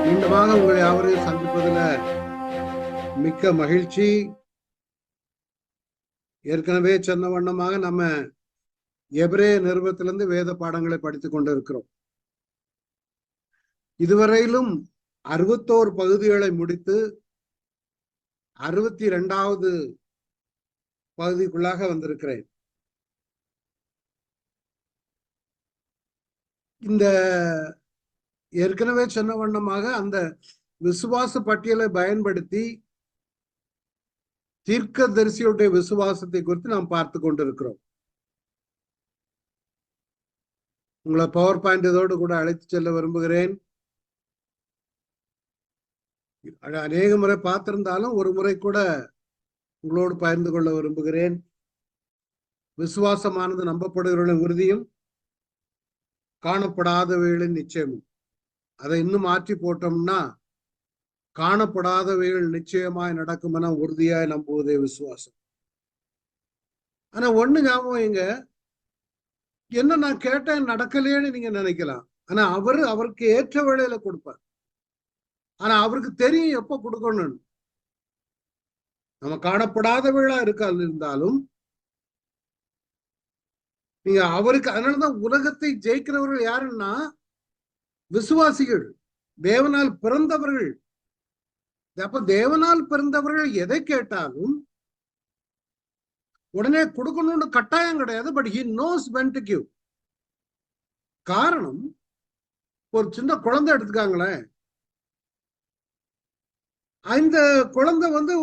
மீண்டுமாக உங்களை யாவரையும் சந்திப்பதில் மிக்க மகிழ்ச்சி. ஏற்கனவே சொன்ன வண்ணமாக நம்ம எபிரேய நிருபத்திலிருந்து வேத பாடங்களை படித்துக் கொண்டு இருக்கிறோம். இதுவரையிலும் 61 பகுதிகளை முடித்து 62வது பகுதிக்குள்ளாக வந்திருக்கிறேன். இந்த ஏற்கனவே சொன்ன வண்ணமாக அந்த விசுவாச பட்டியலை பயன்படுத்தி தீர்க்கதரிசியுடைய விசுவாசத்தை குறித்து நாம் பார்த்து கொண்டிருக்கிறோம். உங்களை பவர் பாயிண்ட் இதோடு கூட அழைத்து செல்ல விரும்புகிறேன். அநேக முறை பார்த்திருந்தாலும் ஒரு முறை கூட உங்களோடு பகிர்ந்து கொள்ள விரும்புகிறேன். விசுவாசமானது நம்பப்படுகிறவர்களின் உறுதியும் காணப்படாதவைகளின் நிச்சயமும். அதை இன்னும் மாற்றி போட்டோம்னா காணப்படாதவைகள் நிச்சயமாய் நடக்கும் என உறுதியாய் நம்புவதே விசுவாசம். ஆனா ஒண்ணு ஞாபகம், இங்க என்ன நான் கேட்டேன் நடக்கலையேன்னு நீங்க நினைக்கலாம். ஆனா அவருக்கு ஏற்ற வேளையில கொடுப்பார். ஆனா அவருக்கு தெரியும் எப்ப கொடுக்கணும்னு. நம்ம காணப்படாதவைகளா இருந்தாலும் நீங்க அவருக்கு, அதனாலதான் உலகத்தை ஜெயிக்கிறவர்கள் யாருன்னா விசுவாசிகள், தேவனால் பிறந்தவர்கள். அப்ப தேவனால் பிறந்தவர்கள் எதை கேட்டாலும் உடனே கொடுக்கணும்னு கட்டாயம் கிடையாது. But he knows when to give. காரணம், ஒரு சின்ன குழந்தை எடுத்துக்காங்களேன். அந்த குழந்தை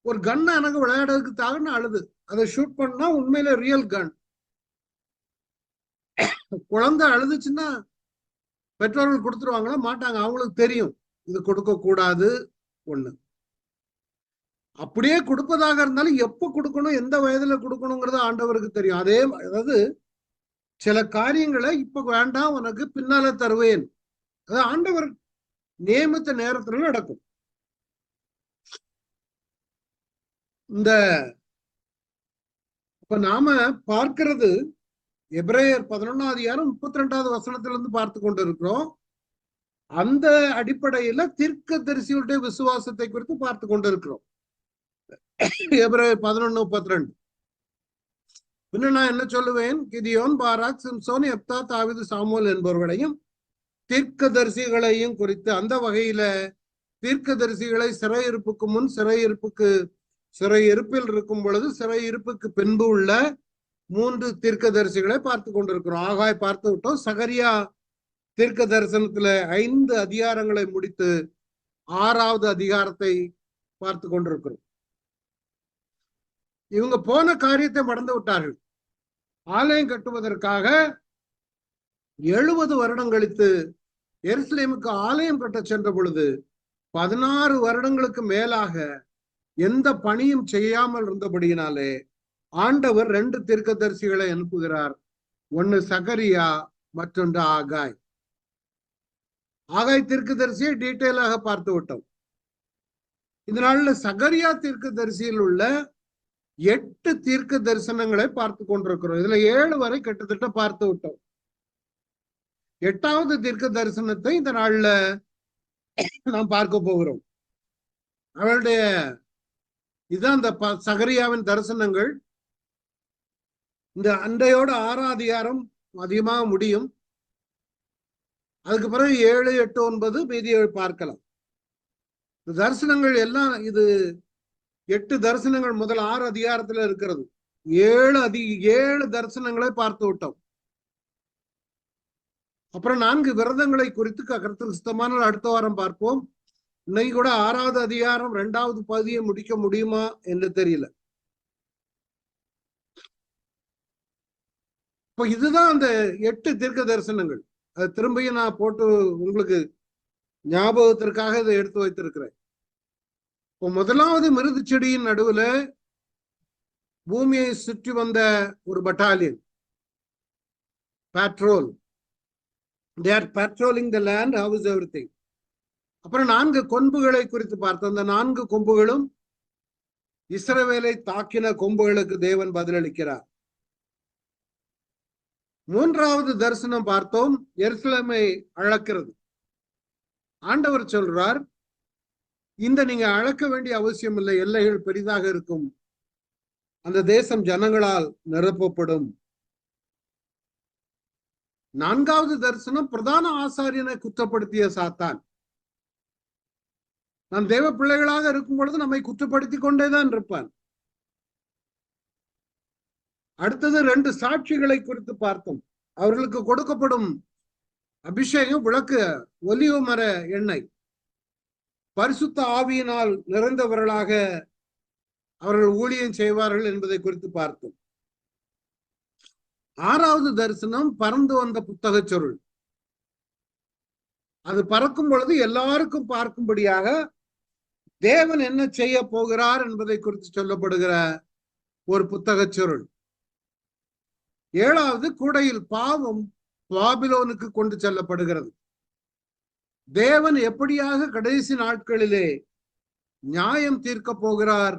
ஒரு கன் எனக்கு விளையாடுறதுக்கு தாகன்னு அழுது. அதை ஷூட் பண்ணா உண்மையில ரியல் கன். குழந்தை அழுதுச்சுன்னா பெற்றோர்கள் கொடுத்துருவாங்களா? மாட்டாங்க. அவங்களுக்கு தெரியும் இது கொடுக்க கூடாது. ஒண்ணு, அப்படியே கொடுப்பதாக இருந்தாலும் எப்ப கொடுக்கணும், எந்த வயதுல கொடுக்கணுங்கிறது ஆண்டவருக்கு தெரியும். அதே அதாவது சில காரியங்களை இப்ப வேண்டாம், உனக்கு பின்னால தருவேன், அது ஆண்டவர் நியமித்த நேரத்துல நடக்கும். இப்ப நாம பார்க்கிறது எபிரேயர் 11:32 வசனத்திலிருந்து பார்த்து கொண்டு இருக்கிறோம். அந்த அடிப்படையில தீர்க்கதரிசியுடைய விசுவாசத்தை குறித்து பார்த்து கொண்டு இருக்கிறோம். எபிரேயர் 11:32. பின்ன நான் என்ன சொல்லுவேன், கிதியோன், பாராக், சிம்சோன், எப்தா, தாவீது, சாமுவேல் என்பவர்களையும் தீர்க்கதரிசிகளையும் குறித்து, அந்த வகையில தீர்க்கதரிசிகளை சிறையிருப்புக்கு முன், சிறையிருப்பில் இருக்கும் பொழுது, சிறையிருப்புக்கு பின்பு உள்ள 3 தீர்க்கதரிசிகளை பார்த்து கொண்டிருக்கிறோம். ஆகாய் பார்த்து விட்டோம். சகரியா தீர்க்க தரிசனத்துல 5 அதிகாரங்களை முடித்து 6வது அதிகாரத்தை பார்த்து கொண்டிருக்கிறோம். இவங்க போன காரியத்தை மறந்து விட்டார்கள். ஆலயம் கட்டுவதற்காக 70 வருடம் கழித்து எருசலேமுக்கு ஆலயம் கட்ட சென்ற பொழுது 16 வருடங்களுக்கு மேலாக எந்த பணியும் செய்யாமல் இருந்தபடியினாலே ஆண்டவர் 2 தீர்க்கதரிசிகளை அனுப்புகிறார். ஒன்னு சகரியா, மற்றொன்று ஆகாய். ஆகாய் தீர்க்கதரிசியை டீட்டெயிலாக பார்த்து விட்டோம். இந்த நாள்ல சகரியா தீர்க்கதரிசியில் உள்ள 8 தீர்க்க தரிசனங்களை பார்த்து கொண்டிருக்கிறோம். இதுல 7 வரை கிட்டத்தட்ட பார்த்து விட்டோம். 8வது தீர்க்க தரிசனத்தை இந்த நாள்ல நாம் பார்க்க போகிறோம். அவளுடைய இதுதான் இந்த சகரியாவின் தரிசனங்கள். இந்த அண்டையோட 6ஆம் அதிகாரம் அதிகமாக முடியும். அதுக்கு பிறகு 7, 8, 9 மீதியை பார்க்கலாம். இந்த தரிசனங்கள் எல்லாம், இது 8 தரிசனங்கள் முதல் 6 அதிகாரத்துல இருக்கிறது. 7 தரிசனங்களை பார்த்து விட்டோம். அப்புறம் 4 விரதங்களை குறித்து கர்த்தருக்கு சித்தமான அடுத்த வாரம் பார்ப்போம். இன்னைக்கு கூட 6வது அதிகாரம் 2வது பகுதியை முடிக்க முடியுமா என்று தெரியல. இப்போ இதுதான் அந்த 8 தீர்க்க தரிசனங்கள். அது திரும்பியும் நான் போட்டு உங்களுக்கு ஞாபகத்திற்காக இதை எடுத்து வைத்திருக்கிறேன். இப்போ 1வது மிருது செடியின் நடுவுல பூமியை சுற்றி வந்த ஒரு battalion, patrol. They are patrolling the land. How is everything? அப்புறம் 4 கொம்புகளை குறித்து பார்த்தோம். அந்த 4 கொம்புகளும் இஸ்ரவேலை தாக்கின கொம்புகளுக்கு தேவன் பதிலளிக்கிறார். 3வது தரிசனம் பார்த்தோம், எருசலேமை அளக்கிறது. ஆண்டவர் சொல்றார், இந்த நீங்க அளக்க வேண்டிய அவசியம் இல்லை, எல்லைகள் பெரிதாக இருக்கும், அந்த தேசம் ஜனங்களால் நிரப்பப்படும். நான்காவது தரிசனம் பிரதான ஆசாரியனை குற்றப்படுத்திய சாத்தான். நாம் தேவ பிள்ளைகளாக இருக்கும் பொழுது நம்மை குற்றப்படுத்தி கொண்டேதான் இருப்பான். அடுத்தது 2 சாட்சிகளை குறித்து பார்த்தோம். அவர்களுக்கு கொடுக்கப்படும் அபிஷேகம் விளக்கு ஒலிவ மர எண்ணெய், பரிசுத்த ஆவியினால் நிறைந்தவர்களாக அவர்கள் ஊழியம் செய்வார்கள் என்பதை குறித்து பார்த்தோம். 6வது தரிசனம் பறந்து வந்த புத்தக சொருள். அது பறக்கும் பொழுது எல்லாருக்கும் பார்க்கும்படியாக தேவன் என்ன செய்ய போகிறார் என்பதை குறித்து சொல்லப்படுகிற ஒரு புத்தக சொருள். 7வது கூடையில் பாவம் பாபிலோனுக்கு கொண்டு செல்லப்படுகிறது. தேவன் எப்படியாக கடைசி நாட்களிலே நியாயம் தீர்க்க போகிறார்,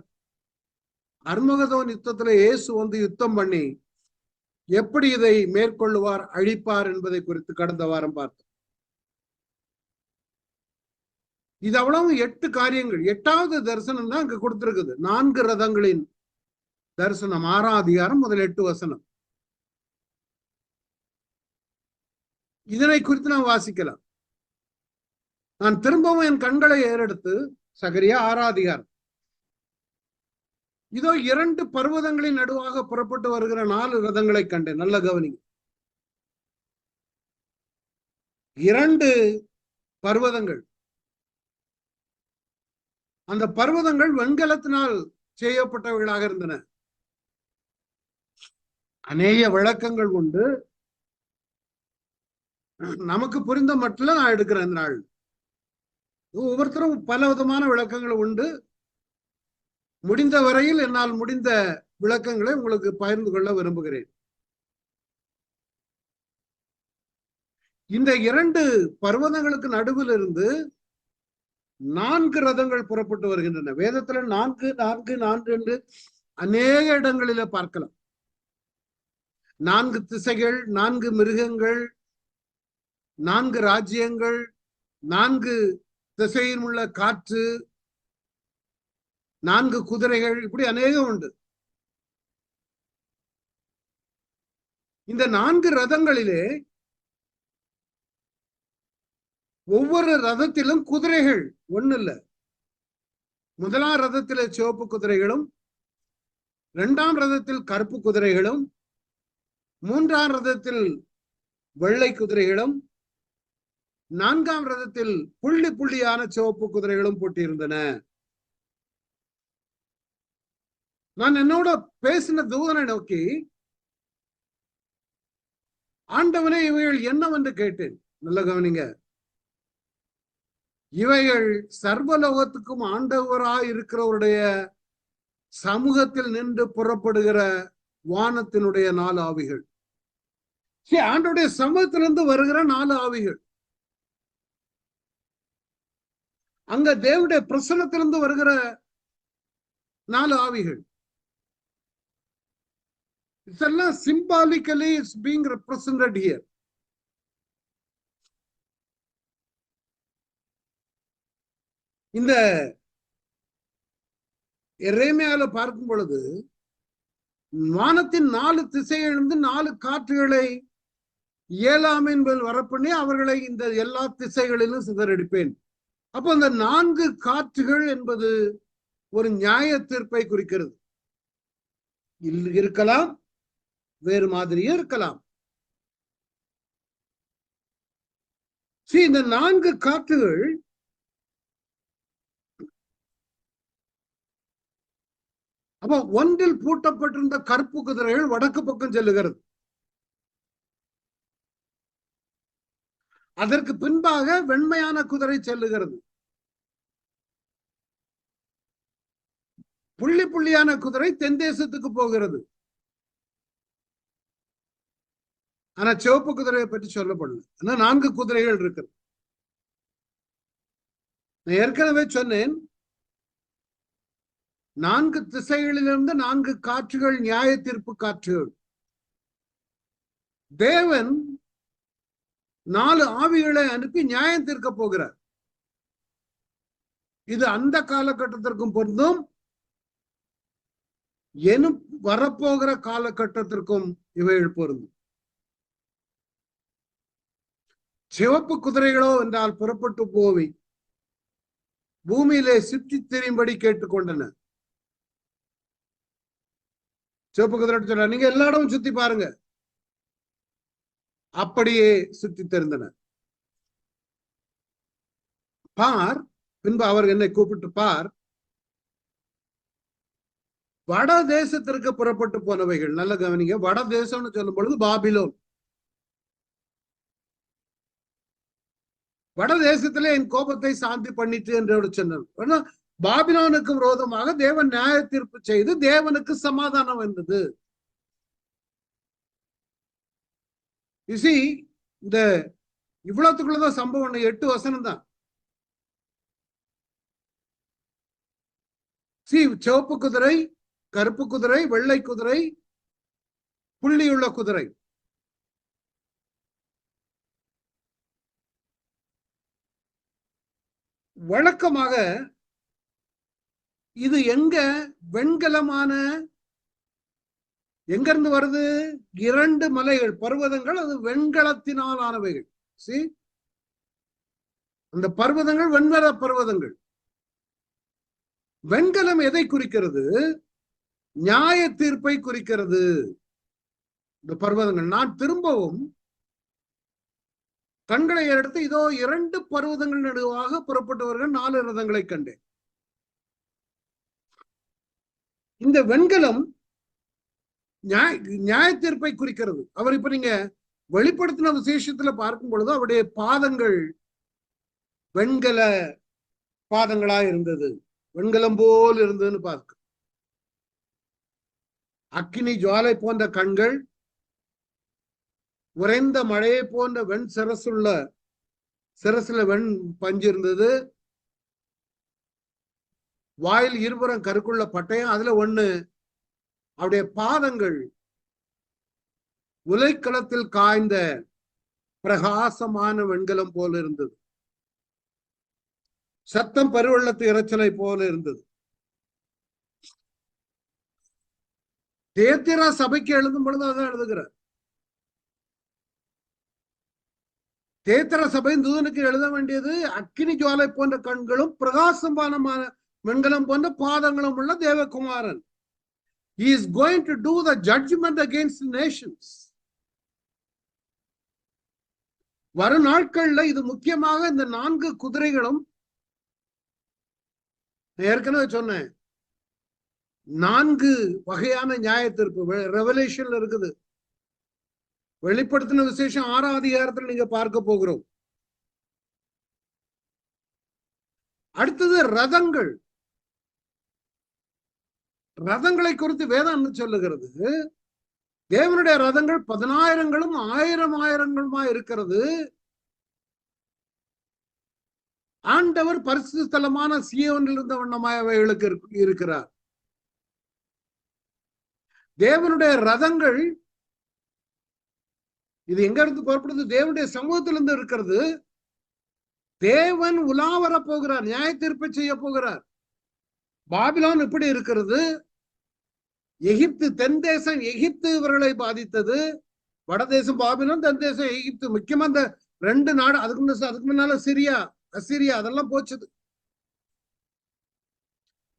அர்மகதோன் யுத்தத்துல இயேசு வந்து யுத்தம் பண்ணி எப்படி இதை மேற்கொள்ளுவார், அழிப்பார் என்பதை குறித்து கடந்த வாரம் பார்த்தோம். இது அவ்வளவு 8 காரியங்கள். 8வது தரிசனம் தான் அங்க கொடுத்திருக்குது. 4 ரதங்களின் தரிசனம், 6ஆம் அதிகாரம் முதல் 8 வசனம். இதனை குறித்து நாம் வாசிக்கலாம். நான் திரும்பவும் என் கண்களை ஏறெடுத்து, சகரியா 6ஆம் அதிகாரம், இதோ 2 பர்வதங்களின் நடுவாக புறப்பட்டு வருகிற 4 ரதங்களை கண்டேன். நல்ல கவனிங்க. 2 பர்வதங்கள். அந்த பர்வதங்கள் வெண்கலத்தினால் செய்யப்பட்டவைகளாக இருந்தன. அநேக விளக்கங்கள் உண்டு. நமக்கு புரிந்த மட்டும் நான் எடுக்கிறேன். இந்த நாள் ஒவ்வொருத்தரும் பல விதமான விளக்கங்கள் உண்டு. முடிந்த வரையில் என்னால் முடிந்த விளக்கங்களை உங்களுக்கு பகிர்ந்து கொள்ள விரும்புகிறேன். இந்த 2 பர்வதங்களுக்கு நடுவில் இருந்து 4 ரதங்கள் புறப்பட்டு வருகின்றன. வேதத்துல 4 4 4 என்று அநேக இடங்களில பார்க்கலாம். 4 திசைகள், 4 மிருகங்கள், 4 ராஜ்யங்கள், 4 திசையில் உள்ள காற்று, 4 குதிரைகள், இப்படி அநேகம் உண்டு. இந்த 4 ரதங்களிலே ஒவ்வொரு ரதத்திலும் குதிரைகள் ஒண்ணு இல்ல. முதலாம் ரதத்திலே சிவப்பு குதிரைகளும், 2ஆம் ரதத்தில் கருப்பு குதிரைகளும், 3ஆம் ரதத்தில் வெள்ளை குதிரைகளும், 4ஆம் ரதத்தில் புள்ளி புள்ளியான சிவப்பு குதிரைகளும் போட்டியிருந்தன. நான் என்னோட பேசின தூதனை நோக்கி, ஆண்டவனே இவைகள் என்னவென்று கேட்டேன். நல்ல கவனிங்க. இவைகள் சர்வலோகத்துக்கும் ஆண்டவராய் இருக்கிறவருடைய சமூகத்தில் நின்று புறப்படுகிற வானத்தினுடைய 4 ஆவிகள். ஆண்டவருடைய சமூகத்திலிருந்து வருகிற 4 ஆவிகள். அங்க தேவனுடைய பிரசன்னத்திலிருந்து வருகிற 4 ஆவிகள். இதெல்லாம் symbolically it's being represented here. இந்த எரேமியால பார்க்கும் பொழுது வானத்தின் 4 திசையிலிருந்து 4 காற்றுகளை ஏலாம் என்பது வரப்பண்ணி அவர்களை இந்த எல்லா திசைகளிலும் சிதறடிப்பேன். அப்போ அந்த 4 காற்றுகள் என்பது ஒரு நியாய தீர்ப்பை குறிக்கிறது. இருக்கலாம், வேறு மாதிரியே இருக்கலாம். இந்த 4 காற்றுகள் அப்போ ஒன்றில் பூட்டப்பட்டிருந்த கருப்பு குதிரைகள் வடக்கு பக்கம் செல்லுகிறது. அதற்கு பின்பாக வெண்மையான குதிரை செல்லுகிறது. புள்ளி புள்ளியான குதிரை தென் தேசத்துக்கு போகிறது. ஆனா சிவப்பு குதிரையை பற்றி சொல்லப்படல. ஆனா 4 குதிரைகள் இருக்கிறது. நான் ஏற்கனவே சொன்னேன், 4 திசைகளிலிருந்து 4 காற்றுகள் நியாய தீர்ப்பு காற்றுகள். தேவன் 4 ஆவிகளை அனுப்பி நியாயம் தீர்க்க போகிறார். இது அந்த காலகட்டத்திற்கும் பொருந்தும், எனும் வரப்போகிற காலகட்டத்திற்கும் இவைகள் பொருந்தும். சிவப்பு குதிரைகளோ என்றால் புறப்பட்டு போவி பூமியிலே சுற்றி தெரியும்படி கேட்டுக்கொண்டன. சிவப்பு குதிரை சொல்ற, நீங்க எல்லா இடமும் சுத்தி பாருங்க. அப்படியே சுற்றி தெரிந்தன. பார், பின்பு அவர் என்னை கூப்பிட்டு பார், வட தேசத்திற்கு புறப்பட்டு போனவைகள். நல்ல கவனிங்க, வட தேசம்னு சொல்லும் பொழுது பாபிலோன். வட தேசத்திலே என் கோபத்தை சாந்தி பண்ணிட்டு என்று சொன்னார். பாபிலோனுக்கு விரோதமாக தேவன் நியாய தீர்ப்பு செய்து தேவனுக்கு சமாதானம் வந்தது. இந்த இவ்வளவுக்குள்ளதான் சம்பவம். 8 வசனம் தான். சிவப்பு குதிரை, கருப்பு குதிரை, வெள்ளை குதிரை, புள்ளியுள்ள குதிரை. வழக்கமாக இது எங்க வெண்கலமான, எங்க இருந்து வருது? 2 மலைகள், பர்வதங்கள், அது வெண்கலத்தினால் ஆனவைகள். அந்த பர்வதங்கள் வெண்கல பர்வதங்கள். வெண்கலம் எதை குறிக்கிறது? நியாய தீர்ப்பை குறிக்கிறது. இந்த பர்வதங்கள், நான் திரும்பவும் கண்களை எடுத்து இதோ 2 பர்வதங்கள் நடுவாக புறப்பட்டவர்கள் 4 ரதங்களை கண்டேன். இந்த வெண்கலம் நியாய தீர்ப்பை குறிக்கிறது. அவர் இப்ப நீங்க வெளிப்படுத்தின விசேஷத்துல பார்க்கும் பொழுது அவருடைய பாதங்கள் வெண்கல பாதங்களா இருந்தது, வெண்கலம் போல் இருந்ததுன்னு பார்க்க. அக்கினி ஜுவாலை போன்ற கண்கள், உறைந்த மழையை போன்ற வெண் சிரசுல வெண் பஞ்சு இருந்தது. வாயில் இருபுறம் கருக்குள்ள பட்டயம், அதுல ஒண்ணு. அவருடைய பாதங்கள் உலைக்களத்தில் காய்ந்த பிரகாசமான வெண்கலம் போல இருந்தது. சத்தம் பெருவெள்ளத்து இறைச்சலை போல இருந்தது. தேத்திரா சபைக்கு எழுதும் பொழுது அதான் எழுதுகிறார். தேத்திரா சபையின் தூதனுக்கு எழுத வேண்டியது, அக்கினி ஜுவாலை போன்ற கண்களும் பிரகாசமான வெண்கலம் போன்ற பாதங்களும் உள்ள தேவகுமாரன். He is going to do the judgment against the nations. வரும் நாட்கள்ல இது முக்கியமாக இந்த 4 குதிரைகளும், ஏற்கனவே சொன்னேன், 4 வகையான நியாய தீர்ப்பு ரெவலேஷன்ல இருக்குது. வெளிப்படுத்தின விசேஷம் 6ஆம் அதிகாரத்தில் நீங்க பார்க்க போகிறோம். அடுத்தது ரதங்கள். ரதங்களை குறித்து வேதம் சொல்லுகிறது, தேவனுடைய ரதங்கள் 10,000ங்களும் 1000,000ங்களுமா இருக்கிறது. ஆண்டவர் பரிசுத்த ஸ்தலமான சீயோனில் இருந்த வண்ணமாய் அவைகளுக்கு இருக்கிறார். தேவனுடைய ரதங்கள் இது எங்க இருந்து புறப்படுது? தேவனுடைய சமூகத்திலிருந்து இருக்கிறது. தேவன் உலா வர போகிறார், நியாய தீர்ப்பை செய்ய போகிறார். பாபிலோன் இப்படி இருக்கிறது. எகிப்து, தென் தேசம் எகிப்து இவர்களை பாதித்தது. வடதேசம் பாபிலோன், தென் தேசம் எகிப்து. முக்கியமா இந்த 2 நாடு. அதுக்கு முன்னால சிரியா, அசிரியா, அதெல்லாம் போச்சுது.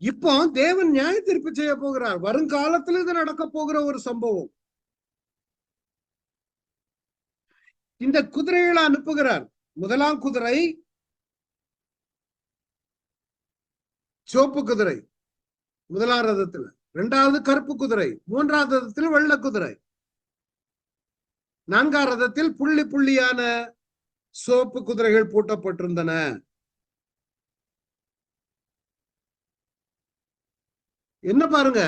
இப்போ தேவன் நியாய தீர்ப்பு செய்ய போகிறார். வருங்காலத்தில் இது நடக்க போகிற ஒரு சம்பவம். இந்த குதிரைகளை அனுப்புகிறார். முதலாம் குதிரை சிவப்பு குதிரை, முதலாம் ரதத்துல. 2வது கருப்பு குதிரை, 3ஆம் ரதத்தில் வெள்ளை குதிரை, 4ஆம் ரதத்தில் புள்ளி புள்ளியான சிவப்பு குதிரைகள் பூட்டப்பட்டிருந்தன. என்ன பாருங்க,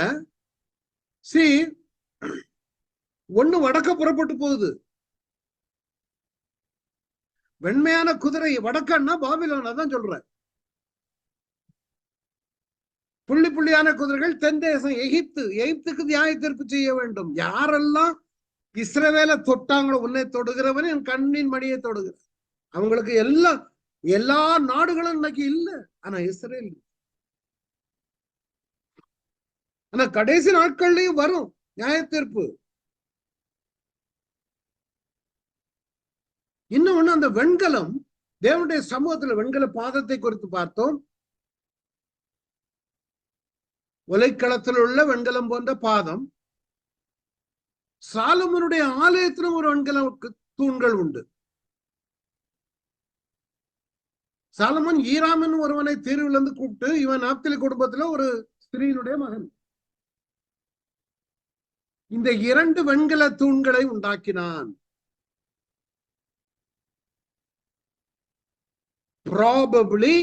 ஒண்ணு வடக்க புறப்பட்டு போகுது. வெண்மையான குதிரை வடக்கன்னா பாபிலோன், அதான் சொல்றேன். புள்ளி புள்ளியான குதிரைகள் தென் தேசம் எகிப்து. எகிப்துக்கு நியாய தீர்ப்பு செய்ய வேண்டும். யாரெல்லாம் இஸ்ரவேலை தொட்டாங்களோ, உன்னை தொடுகிறவன் என் கண்ணின் மணியை தொடுகிற, அவங்களுக்கு எல்லாம் எல்லா நாடுகளும் இன்னைக்கு இல்ல, ஆனா இஸ்ரேல். ஆனா கடைசி நாட்கள்லயும் வரும் நியாய தீர்ப்பு. இன்னொன்னு, அந்த வெண்கலம், தேவனுடைய சமூகத்துல வெண்கல பாதத்தை குறித்து பார்த்தோம். உலைக்களத்தில் உள்ள வெண்கலம் போன்ற பாதம். சாலமோனுடைய ஆலயத்திலும் ஒரு வெண்கல தூண்கள் உண்டு. சாலமோன் ஈராமின் ஒருவனை தீர்விலிருந்து கூப்பிட்டு, இவன் நாப்தலி குடும்பத்துல ஒரு ஸ்திரீனுடைய மகன். இந்த 2 வெண்கல தூண்களை உண்டாக்கினான். ப்ராபபிளி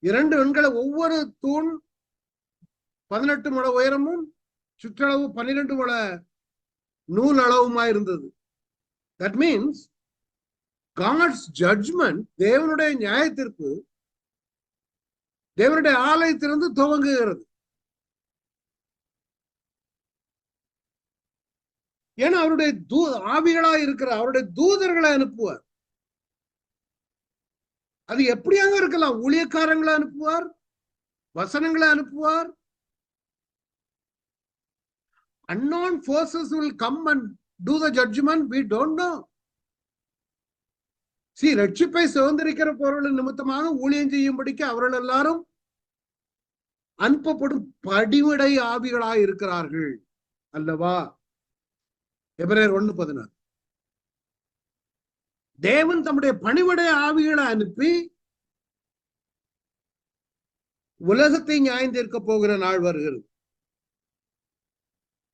2 வெண்கல, ஒவ்வொரு தூண் 18 முழ உயரமும் சுற்றளவு 12 முழ நூல் அளவுமா இருந்தது. தட் மீன்ஸ் காட்ஸ் ஜட்ஜ்மெண்ட், தேவனுடைய நியாய தீர்ப்பு தேவனுடைய ஆலயத்திலிருந்து துவங்குகிறது. ஏன்னா அவருடைய ஆவிகளா இருக்கிற அவருடைய தூதர்களை அனுப்புவார். அது எப்படியாக இருக்கலாம். ஊழியக்காரங்களை அனுப்புவார், வசனங்களை அனுப்புவார். unknown forces will come and do the judgment. We don't know. ரட்சிப்பை சுதந்திரிக்கிற பொருள் நிமித்தமாக ஊழியம் செய்யும்படிக்கு அவர்கள் எல்லாரும் அனுப்பப்படும் படிவிடை ஆவிகளாய் இருக்கிறார்கள் அல்லவா? எபிரேயர் 1:16. தேவன் தம்முடைய பணிவிடை ஆவிகளை அனுப்பி உலகத்தை நியாயம் தீர்க்க போகிற நாள் வருகிறது.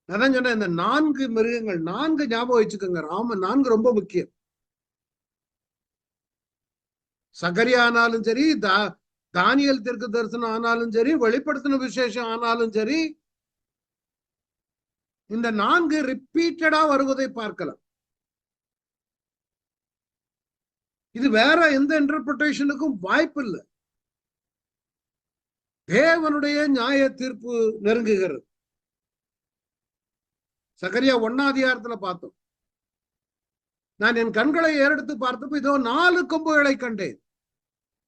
அதான் சொன்ன, இந்த 4 மிருகங்கள், 4 ஞாபகம் வச்சுக்கோங்க. 4 ரொம்ப முக்கியம். சகரியா ஆனாலும் சரி, தானியல் தீர்க்க தரிசனம் ஆனாலும் சரி, வெளிப்படுத்தின விசேஷம் ஆனாலும் சரி, இந்த 4 ரிப்பீட்டடா வருவதை பார்க்கலாம். இது வேற எந்த இன்டர்பிரேஷனுக்கும் வாய்ப்பு இல்லை. தேவனுடைய நியாய தீர்ப்பு நெருங்குகிறது. சகரியா 1 பார்த்தோம். நான் என் கண்களை ஏறெடுத்து பார்த்தப்போ இதோ 4 கொம்புகளை கண்டேன்.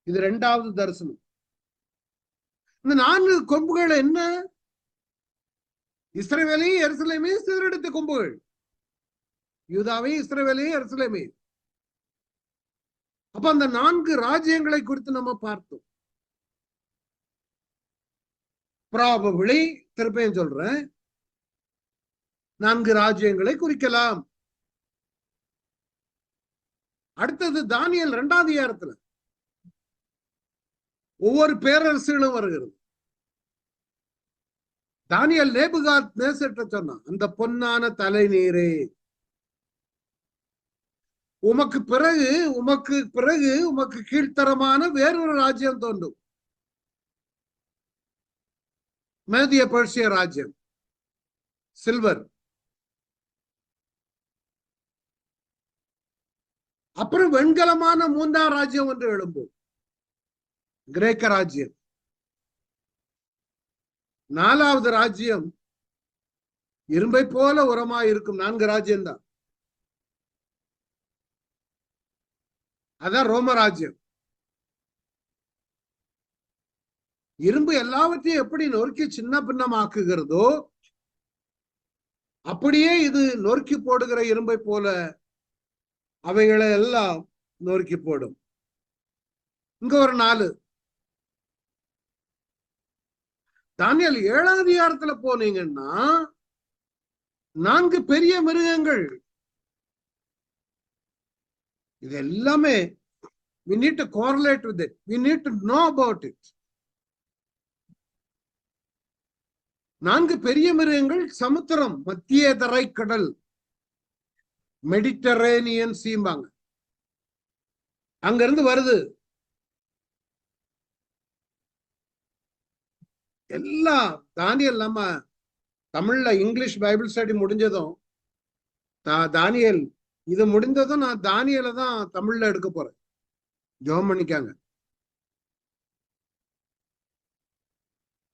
இது 2வது தரிசனம். இந்த 4 கொம்புகள் என்ன? இஸ்ரவேலையும் எருசலேமையும் சிதறடித்த கொம்புகள். யூதாவையும் இஸ்ரவேலையும் எருசலேமையும். அப்ப அந்த 4 ராஜ்யங்களை குறித்து நம்ம பார்த்தோம். ப்ராபபிளி, திருப்பியும் சொல்றேன், 4 ராஜ்யங்களை குறிக்கலாம். அடுத்தது தானியேல் 2 ஒவ்வொரு பேரரசுகளும் வருகிறது. தானியேல் நேபுகாத் நேசர்ட்ட சொன்னான், அந்த பொன்னான தலை நீரே, உமக்கு பிறகு உமக்கு கீழ்த்தரமான வேறொரு ராஜ்யம் தோன்றும். மேதிய பெர்சிய ராஜ்யம், சில்வர். அப்புறம் வெண்கலமான 3ஆம் ராஜ்யம் ஒன்று எழும்பும், கிரேக்க ராஜ்யம். 4வது ராஜ்யம் இரும்பை போல உரமாய் இருக்கும். 4 ராஜ்யம் தான். அதான் ரோம ராஜ்யம். இரும்பு எல்லாவற்றையும் எப்படி நொறுக்கி சின்ன பின்னமாக்குகிறதோ அப்படியே இது நொறுக்கி போடுகிற இரும்பை போல அவைகளை எல்லாம் நொறுக்கி போடும். இங்க ஒரு 4. தானியேல் 7 போனீங்கன்னா 4 பெரிய மிருகங்கள். இது எல்லாமே we need to correlate with it. We need to know about it. 4 பெரிய மிருகங்கள் சமுத்திரம், மத்திய தரை கடல், மெடிட்டரேனியன் சீம்பாங்க, அங்கிருந்து வருது. எல்லாம் தானியேல், நம்ம தமிழ்ல இங்கிலீஷ் பைபிள் ஸ்டடி முடிஞ்சதும், தானியேல் இது முடிந்ததும் நான் தானியேல தான் தமிழ்ல எடுக்க போறேன். ஜெபம் பண்ணிக்காங்க.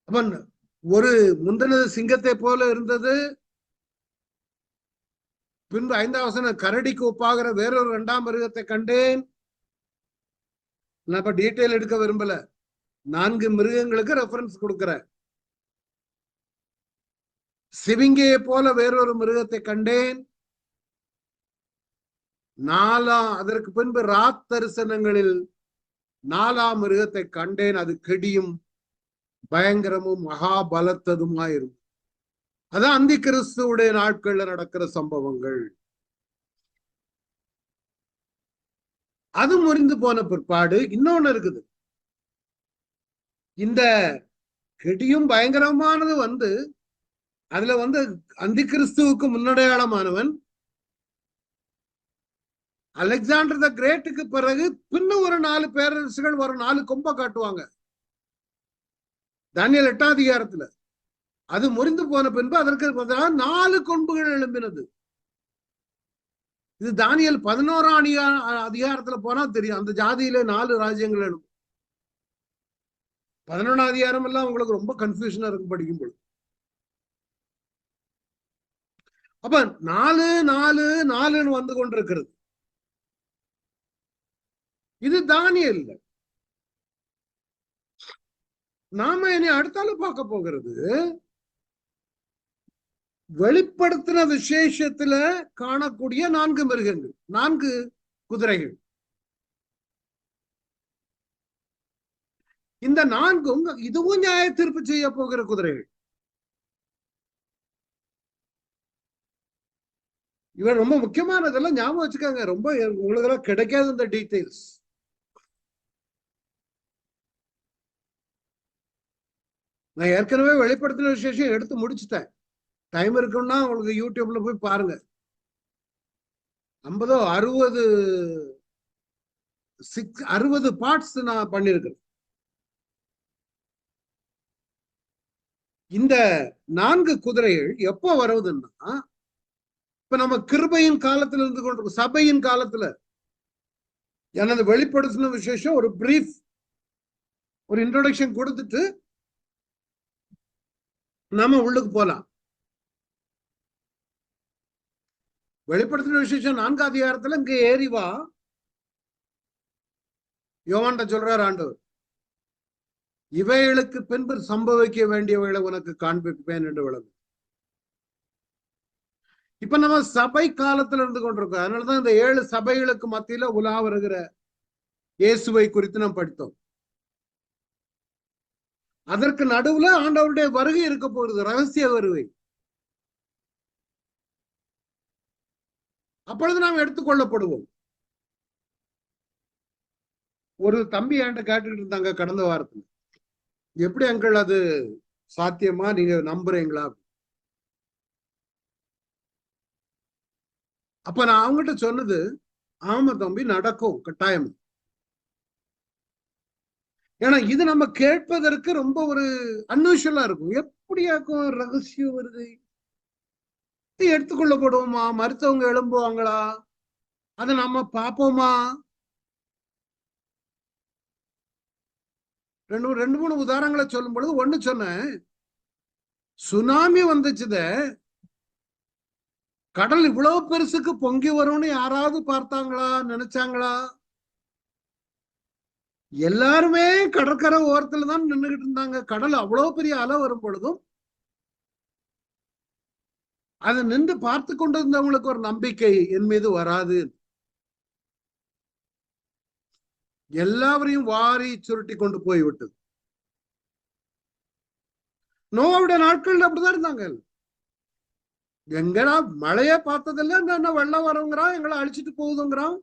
அப்ப ஒரு முந்தினது சிங்கத்தை போல இருந்தது, பின்பு 5ஆம் வசனம், கரடிக்கு ஒப்பாகிற வேறொரு 2ஆம் மிருகத்தை கண்டேன். நான் இப்ப டீட்டெயில் எடுக்க விரும்பல, 4 மிருகங்களுக்கு ரெஃபரன்ஸ் கொடுக்கிறேன். சிவிங்கியை போல வேறொரு மிருகத்தை கண்டேன். அதற்கு பின்பு ராத் தரிசனங்களில் 4ஆம் மிருகத்தை கண்டேன். அது கெடியும் பயங்கரமும் மகாபலத்ததுமாயிருக்கும். அதான் அந்தி கிறிஸ்துவுடைய நாட்கள்ல நடக்கிற சம்பவங்கள். அது முறிந்து போன பிற்பாடு இன்னொன்னு இருக்குது. இந்த கெடியும் பயங்கரமானது அதுல அந்தி கிறிஸ்துவுக்கு முன்னடையாளமானவன் அலெக்சாண்டர் த கிரேட்டுக்கு பிறகு பின்னும் ஒரு 4 பேரரசுகள் வரும், 4 கொம்ப காட்டுவாங்க தானியேல் 8ஆம் அதிகாரத்துல. அது முறிந்து போன பின்பு அதற்கு 4 கொம்புகள் எழும்பினது. இது தானியேல் 11ஆம் அதிகாரத்துல போனா தெரியும். அந்த ஜாதியில 4 ராஜ்யங்கள் எழும்பும். 11ஆம் அதிகாரம் எல்லாம் உங்களுக்கு ரொம்ப கன்ஃபியூஷனா இருக்கும் படிக்கும்போது. அப்ப 4 4 4 வந்து கொண்டிருக்கிறது. இது தானியேல். நாம இனி அடுத்தால பார்க்க போகிறது வெளிப்படுத்தின விசேஷத்துல காணக்கூடிய 4 மிருகங்கள், 4 குதிரைகள். இந்த 4ம் இதுவும் நியாய தீர்ப்பு செய்ய போகிற குதிரைகள். இவன் ரொம்ப முக்கியமானதெல்லாம் ஞாபகம் வச்சுக்காங்க. ரொம்ப உங்களுக்கு கிடைக்காது இந்த டீடைல்ஸ். நான் ஏற்கனவே வெளிப்படுத்தின விசேஷம் எடுத்து முடிச்சுட்டேன். டைம் இருக்குன்னா உங்களுக்கு யூடியூப்ல போய் பாருங்க. 60 பார்ட்ஸ் நான் பண்ணிருக்கேன். இந்த 4 குதிரைகள் எப்போ வருவதுன்னா, இப்ப நம்ம கிருபையின் காலத்துல இருந்து கொண்டிருக்கோம், சபையின் காலத்துல. எனது வெளிப்படுத்தின விசேஷம் ஒரு பிரீஃப், ஒரு இன்ட்ரோடக்ஷன் கொடுத்துட்டு நாம உள்ளுக்கு போலாம். வெளிப்படுத்தின விசேஷம் 4ஆம் அதிகாரத்துல இங்க ஏறி வா, யோவான்ட சொல்றார் ஆண்டவர், இவைகளுக்கு பின்பு சம்பவிக்க வேண்டியவைகளை உனக்கு காண்பிப்பேன் என்று விளங்கும். இப்ப நம்ம சபை காலத்துல இருந்து கொண்டிருக்கோம். அதனாலதான் இந்த 7 சபைகளுக்கு மத்தியில உலா வருகிற இயேசுவை குறித்து நாம் படித்தோம். அதற்கு நடுவுல ஆண்டவருடைய வருகை இருக்க போகிறது, ரகசிய வருகை. அப்பொழுது நாம் எடுத்துக்கொள்ளப்படுவோம். ஒரு தம்பி என்கிட்ட கேட்டுக்கிட்டு இருந்தாங்க கடந்த வாரத்துல, எப்படி அங்கிள் அது சாத்தியமா, நீங்க நம்புறீங்களா? அப்ப நான் அவங்ககிட்ட சொன்னது, ஆமா தம்பி, நடக்கும் கட்டாயம். ஏன்னா இது நம்ம கேட்பதற்கு ரொம்ப ஒரு அன்யூஷுவலா இருக்கும். எப்படியாக்கும் ரகசியம் வருது, எடுத்துக்கொள்ளப்படுவோமா? மருத்துவங்க எழும்புவாங்களா? அதை நம்ம பார்ப்போமா? ரெண்டு மூணு உதாரணங்களை சொல்லும் பொழுது ஒண்ணு சொன்னேன், சுனாமி வந்துச்சுத, கடல் இவ்வளவு பெருசுக்கு பொங்கி வரும்னு யாராவது பார்த்தாங்களா, நினைச்சாங்களா? எல்லாருமே கடற்கரை ஓரத்துல தான் நின்றுகிட்டு இருந்தாங்க. கடல் அவ்வளவு பெரிய அலை வரும் பொழுதும் அதை நின்று பார்த்து கொண்டிருந்தவங்களுக்கு ஒரு நம்பிக்கை என் மீது வராது. எல்லாவரையும் வாரி சுருட்டி கொண்டு போய்விட்டது. நோவாவுடைய நாட்கள் அப்படிதான் இருந்தாங்க. எங்கடா மழைய பார்த்ததில்ல, என்ன வெள்ளம் வரங்கிறான், எங்களை அழிச்சிட்டு போகுதுங்கிறான்.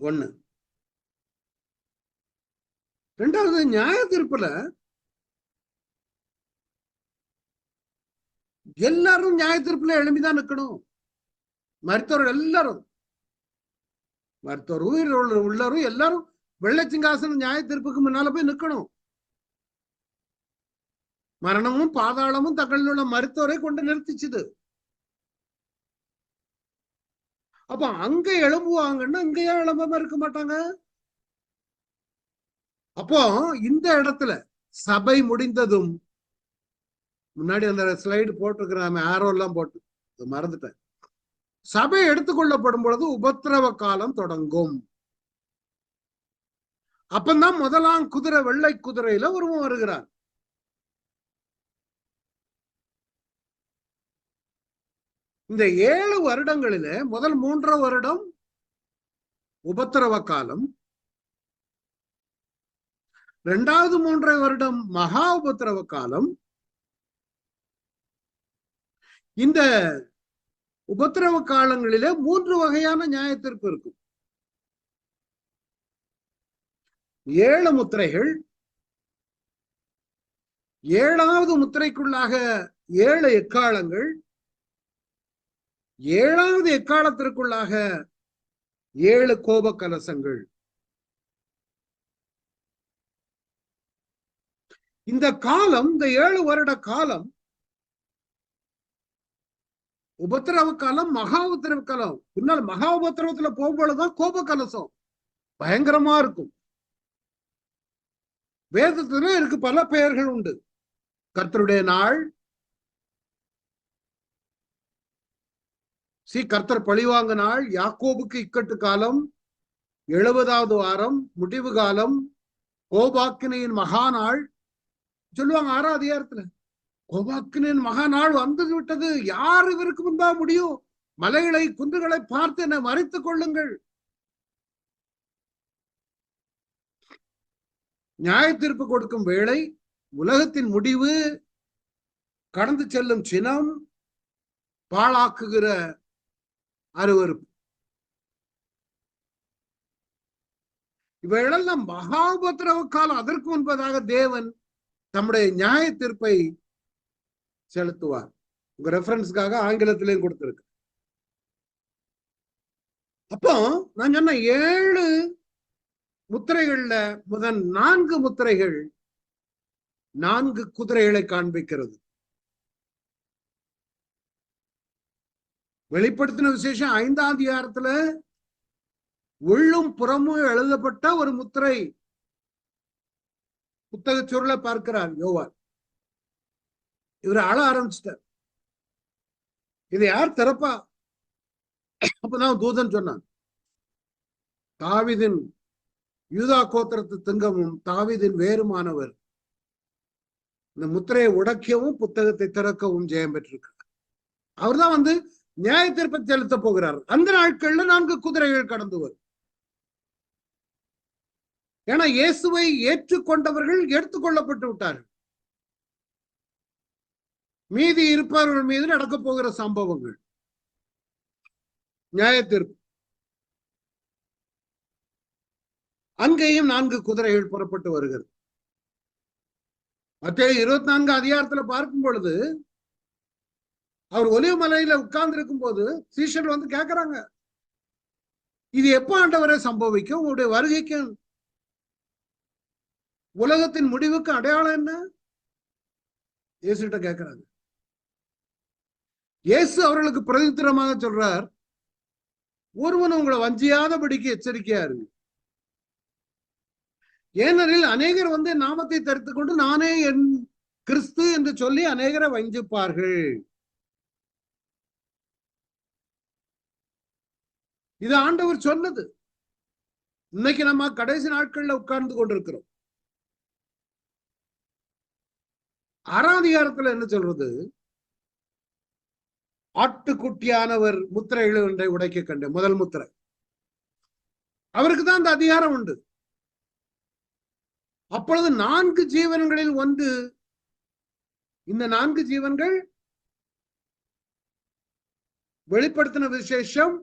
ஒண்ணு. ரெண்டாவது, நியாய தீர்ப்புல எல்லாரும் நியாய தீர்ப்புல எழும்பிதான் நிக்கணும். மருத்துவர்கள் எல்லாரும், மருத்துவர் உள்ளரும் எல்லாரும் வெள்ளச்சிங்காசனம் நியாய தீர்ப்புக்கு முன்னால போய் நிக்கணும். மரணமும் பாதாளமும் தங்களில் உள்ள மருத்துவரை கொண்டு நிறுத்திச்சுது. அப்ப அங்க எழும்புவாங்கன்னா இங்கேயா எழும்பாம இருக்க மாட்டாங்க? அப்போ இந்த இடத்துல சபை முடிந்ததும் முன்னாடி அந்த ஸ்லைடு போட்டிருக்கிறேன், ஆரோ எல்லாம் போட்டு மறந்துட்டேன். சபை எடுத்துக்கொள்ளப்படும் பொழுது உபத்திரவ காலம் தொடங்கும். அப்பந்தான் முதலாம் குதிரை, வெள்ளை குதிரையில ஒருவன் வருகிறான். இந்த 7 வருடங்களிலே முதல் 3 வருடம் உபத்திரவ காலம், 2வது 3 வருடம் மகா உபத்திரவ காலம். இந்த உபத்திரவ காலங்களிலே 3 வகையான நியாயத்தீர்ப்பு இருக்கும். 7 முத்திரைகள், 7வது முத்திரைக்குள்ளாக 7 எக்காலங்கள், 7வது எக்காலத்திற்குள்ளாக 7 கோப கலசங்கள். இந்த காலம், இந்த 7 வருட காலம் உபத்திரவ காலம், மகா உபத்திரவ காலம். பின்னால் மகா உபத்திரவத்துல போகும்பொழுதுதான் கோப கலசம் பயங்கரமா இருக்கும். வேதத்துல இருக்கு பல பெயர்கள் உண்டு. கர்த்தருடைய நாள், கர்த்தர் பழிவாங்க நாள், யாக்கோபுக்கு இக்கட்டு காலம், 70வது வாரம், முடிவு காலம், கோபாக்கினியின் மகா நாள் சொல்லுவாங்க 6வது அதிகாரத்துல. கோபாக்கினியின் மகா நாள் வந்து விட்டது, யார் இவருக்கு முன்பா முடியும்? மலைகளை குன்றுகளை பார்த்து என்னை மறைத்துக் கொள்ளுங்கள். நியாய தீர்ப்பு கொடுக்கும் வேளை, உலகத்தின் முடிவு, கடந்து செல்லும் சினம், பாழாக்குகிற அருவருப்பு, இவைகளெல்லாம் மகா உபத்திரவ காலம். அதற்கு முன்பதாக தேவன் தம்முடைய நியாய தீர்ப்பை செலுத்துவார். உங்க ரெஃபரன்ஸ்க்காக ஆங்கிலத்திலையும் கொடுத்திருக்கு. அப்போ நான் சொன்ன 7 முத்திரைகள்ல முதல் 4 முத்திரைகள் 4 குதிரைகளை காண்பிக்கிறது. வெளிப்படுத்தின விசேஷம் 5ஆம் அதிகாரத்துல உள்ளும் புறமும் எழுதப்பட்ட ஒரு முத்திரை புத்தக சுருளை பார்க்கிறார் யோவான். இவர் ஆள ஆரம்பிச்சிட்டார். இதை யார் திறப்பா? அப்பதான் தூதன் சொன்னான், தாவீதின் யூதா கோத்திரத்து திங்கமும் தாவீதின் வேறுமானவர் இந்த முத்திரையை உடைக்கவும் புத்தகத்தை திறக்கவும் ஜெயம் பெற்றிருக்கிறார். அவர் தான் வந்து நியாய தீர்ப்பை செலுத்த போகிறார். அந்த நாட்கள்ல 4 குதிரைகள் கடந்து வரும். ஏன்னா இயேசுவை ஏற்றுக்கொண்டவர்கள் எடுத்துக்கொள்ளப்பட்டு விட்டார்கள். மீதி இருப்பவர்கள் மீது நடக்க போகிற சம்பவங்கள், நியாய தீர்ப்பு. அங்கேயும் 4 குதிரைகள் புறப்பட்டு வருகிறது. மத்தேயு 24 அதிகாரத்துல பார்க்கும் பொழுது, அவர் ஒலிவ மலையில உட்கார்ந்து இருக்கும் போது சீஷர் வந்து கேட்கிறாங்க, இது எப்ப ஆண்டவரை சம்பவிக்கும்? உங்களுடைய வருகைக்கு, உலகத்தின் முடிவுக்கு அடையாளம் என்ன? இயேசுகிட்ட கேட்கிறாங்க. இயேசு அவர்களுக்கு பிரதித்திரமாக சொல்றார், ஒருவன் உங்களை வஞ்சியாதபடிக்கு எச்சரிக்கையா இருக்கு. ஏனெனில் அநேகர் வந்து நாமத்தை தரித்துக் கொண்டு நானே என் கிறிஸ்து என்று சொல்லி அநேகரை வஞ்சிப்பார்கள். இது ஆண்டவர் சொன்னது. இன்னைக்கு நம்ம கடைசி நாட்கள்ல உட்கார்ந்து கொண்டிருக்கிறோம். 6ஆம் அதிகாரத்துல என்ன சொல்றது? ஆட்டுக்குட்டியானவர் முத்திரைகள் ஒன்றை உடைக்க கண்டு, முதல் முத்திரை அவருக்கு தான் அந்த அதிகாரம் உண்டு. அப்பொழுது 4 ஜீவன்களில் ஒன்று, இந்த 4 ஜீவன்கள் வெளிப்படுத்தின விசேஷம்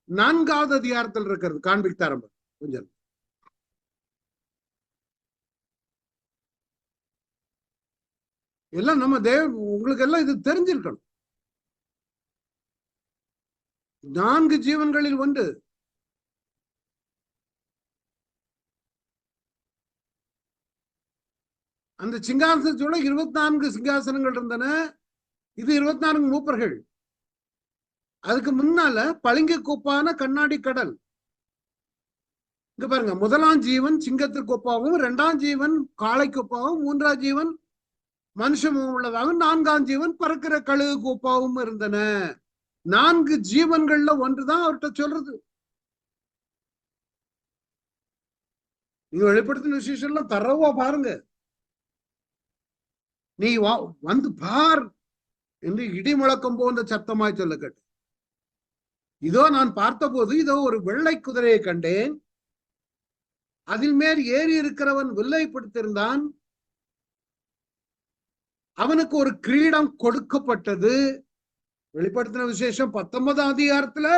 4வது அதிகாரத்தில் இருக்கிறது. காண்பித்தார் கொஞ்சம். எல்லாம் நம்ம உங்களுக்கு எல்லாம் இது தெரிஞ்சிருக்கணும். 4 ஜீவன்களில் ஒன்று. அந்த சிங்காசனத்தோட 24 சிங்காசனங்கள் இருந்தன. இது 24 மூப்பர்கள். அதுக்கு முன்னால பளிங்கு கோப்பான கண்ணாடி கடல். இங்க பாருங்க, முதலாம் ஜீவன் சிங்கத்திற்கு ஒப்பாகவும், 2ஆம் ஜீவன் காளைக்கு ஒப்பாகவும், 3ஆம் ஜீவன் மனுஷமும் உள்ளதாக 4ஆம் ஜீவன் பறக்கிற கழுகு கூப்பாவும் இருந்தன. 4 ஜீவன்கள்ல ஒன்றுதான் அவர்கிட்ட சொல்றது. நீங்க வெளிப்படுத்தின விசேஷம் எல்லாம் தரவா பாருங்க. நீ வந்து பார் என்று இடி முழக்கம் போன்ற சத்தமாய் சொல்ல கேட்டு, இதோ நான் பார்த்தபோது இதோ ஒரு வெள்ளை குதிரையை கண்டேன். அதில் மேல் ஏறி இருக்கிறவன் வில்லை பிடித்திருந்தான். அவனுக்கு ஒரு கிரீடம் கொடுக்கப்பட்டது. வெளிப்படுத்தின விசேஷம் 19ஆம் அதிகாரத்துல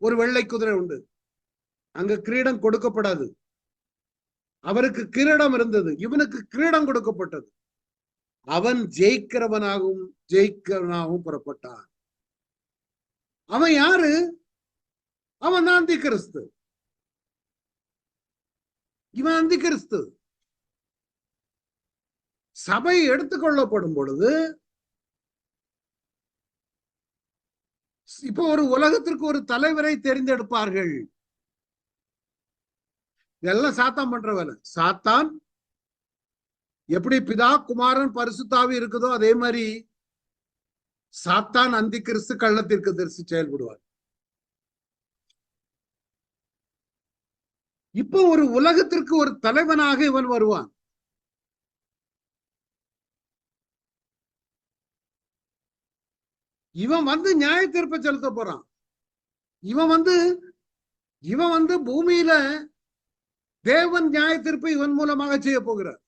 ஒரு வெள்ளை குதிரை உண்டு. அங்க கிரீடம் கொடுக்கப்படாது. அவருக்கு கிரீடம் இருந்தது, இவனுக்கு கிரீடம் கொடுக்கப்பட்டது. அவன் ஜெயிக்கிறவனாகவும் புறப்பட்டான். அவன் யாரு? அவன் தான் அந்தி கிறிஸ்து. இவன் அந்தி கிறிஸ்து. சபை எடுத்துக்கொள்ளப்படும் பொழுது இப்போ ஒரு உலகத்திற்கு ஒரு தலைவரை தேர்ந்தெடுப்பார்கள். இதெல்லாம் சாத்தான் பண்ற வேலை. சாத்தான் எப்படி பிதா குமாரன் பரிசுத்தாவி இருக்குதோ அதே மாதிரி சாத்தான் அந்தி கிறிஸ்து கள்ளத்திற்கு தரிசி செயல்படுவார். இப்போ ஒரு உலகத்திற்கு ஒரு தலைவனாக இவன் வருவான். இவன் வந்து நியாய தீர்ப்பை செலுத்த போறான். இவன் வந்து பூமியில தேவன் நியாய தீர்ப்பை இவன் மூலமாக செய்ய போகிறார்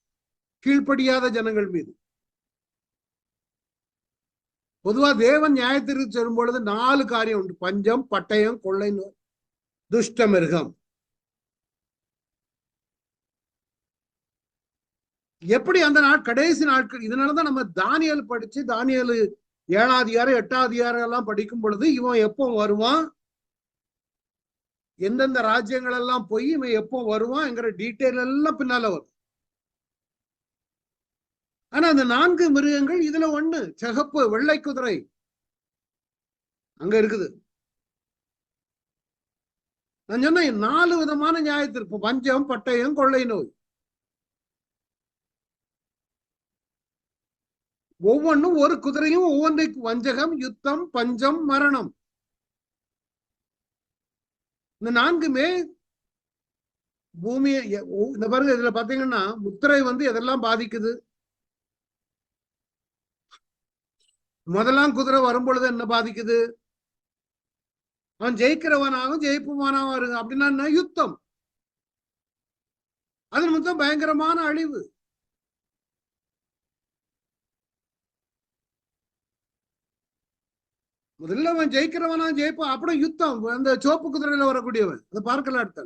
கீழ்ப்படியாத ஜனங்கள் மீது. பொதுவா தேவன் நியாய தீர்ப்பு சொல்லும் பொழுது 4 காரியம் உண்டு: பஞ்சம், பட்டயம், கொள்ளை நோய், துஷ்ட மிருகம். எப்படி அந்த கடைசி நாட்கள். இதனாலதான் நம்ம தானியேல் படிச்சு, தானியேல் 7ஆம் அதிகாரம் 8ஆம் அதிகாரம் எல்லாம் படிக்கும் பொழுது இவன் எப்போ வருவான், எந்தெந்த ராஜ்யங்கள் எல்லாம் போய் இவன் எப்போ வருவான் என்கிற டீட்டெயில் எல்லாம் பின்னால வரும். ஆனா அந்த 4 மிருகங்கள் இதுல ஒண்ணு, சிகப்பு வெள்ளை குதிரை அங்க இருக்குது. நான் சொன்னேன் 4 விதமான நியாயத்திற்கு: பஞ்சம், பட்டயம், கொள்ளை நோய். ஒவ்வொன்றும் ஒரு குதிரையும் ஒவ்வொன்றைக்கு வஞ்சகம், யுத்தம், பஞ்சம், மரணம். இந்த 4மே பூமியை. இந்த பாருங்க, இதுல பாத்தீங்கன்னா முத்திரை வந்து எதெல்லாம் பாதிக்குது. முதலாம் குதிரை வரும்பொழுது என்ன பாதிக்குது? அவன் ஜெயிக்கிறவனாகவும் ஜெயிப்புமானாவும் இருக்கு. அப்படின்னா யுத்தம். அது மொத்தம் பயங்கரமான அழிவு. முதல்ல அவன் ஜெயிக்கிறவனா ஜெயிப்பான், அப்புறம் யுத்தம். அந்த சோப்பு குதிரையில வரக்கூடியவன் அதை பார்க்கலாம் அடுத்த.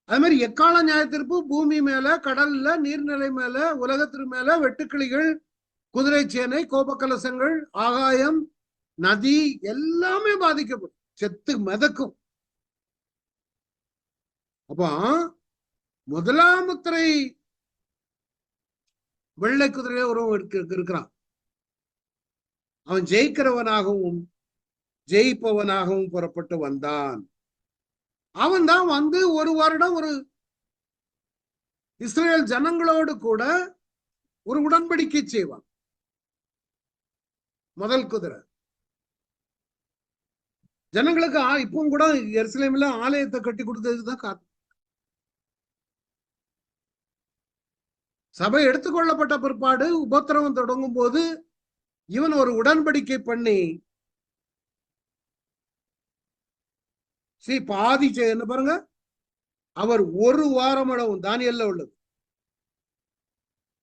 அது மாதிரி எக்கால நியாயத்திற்பு பூமி மேல, கடல்ல, நீர்நிலை மேல, உலகத்திற்கு மேல வெட்டுக்கிளிகள், குதிரை சேனை, கோபக்கலசங்கள், ஆகாயம், நதி எல்லாமே பாதிக்கப்படும், செத்து மிதக்கும். அப்போ முதலாம் முத்திரை வெள்ளை குதிரையில ஒருவன் இருக்கிறான். அவன் ஜெயிக்கிறவனாகவும் ஜெயிப்பவனாகவும் புறப்பட்டு வந்தான். அவன் தான் வந்து ஒரு வருடம் ஒரு இஸ்ரேல் ஜனங்களோடு கூட ஒரு உடன்படிக்கை செய்வான். முதல் குதிரை ஜனங்களுக்கு இப்பவும் கூட எருசலேம்ல ஆலயத்தை கட்டி கொடுத்ததுதான் காத்து. சபை எடுத்துக்கொள்ளப்பட்ட பிற்பாடு உபத்திரவம் தொடங்கும் போது இவன் ஒரு உடன்படிக்கை பண்ணி பாதி என்ன பாருங்க, அவர் ஒரு வாரம் அளவும் தானியேல்ல உள்ளது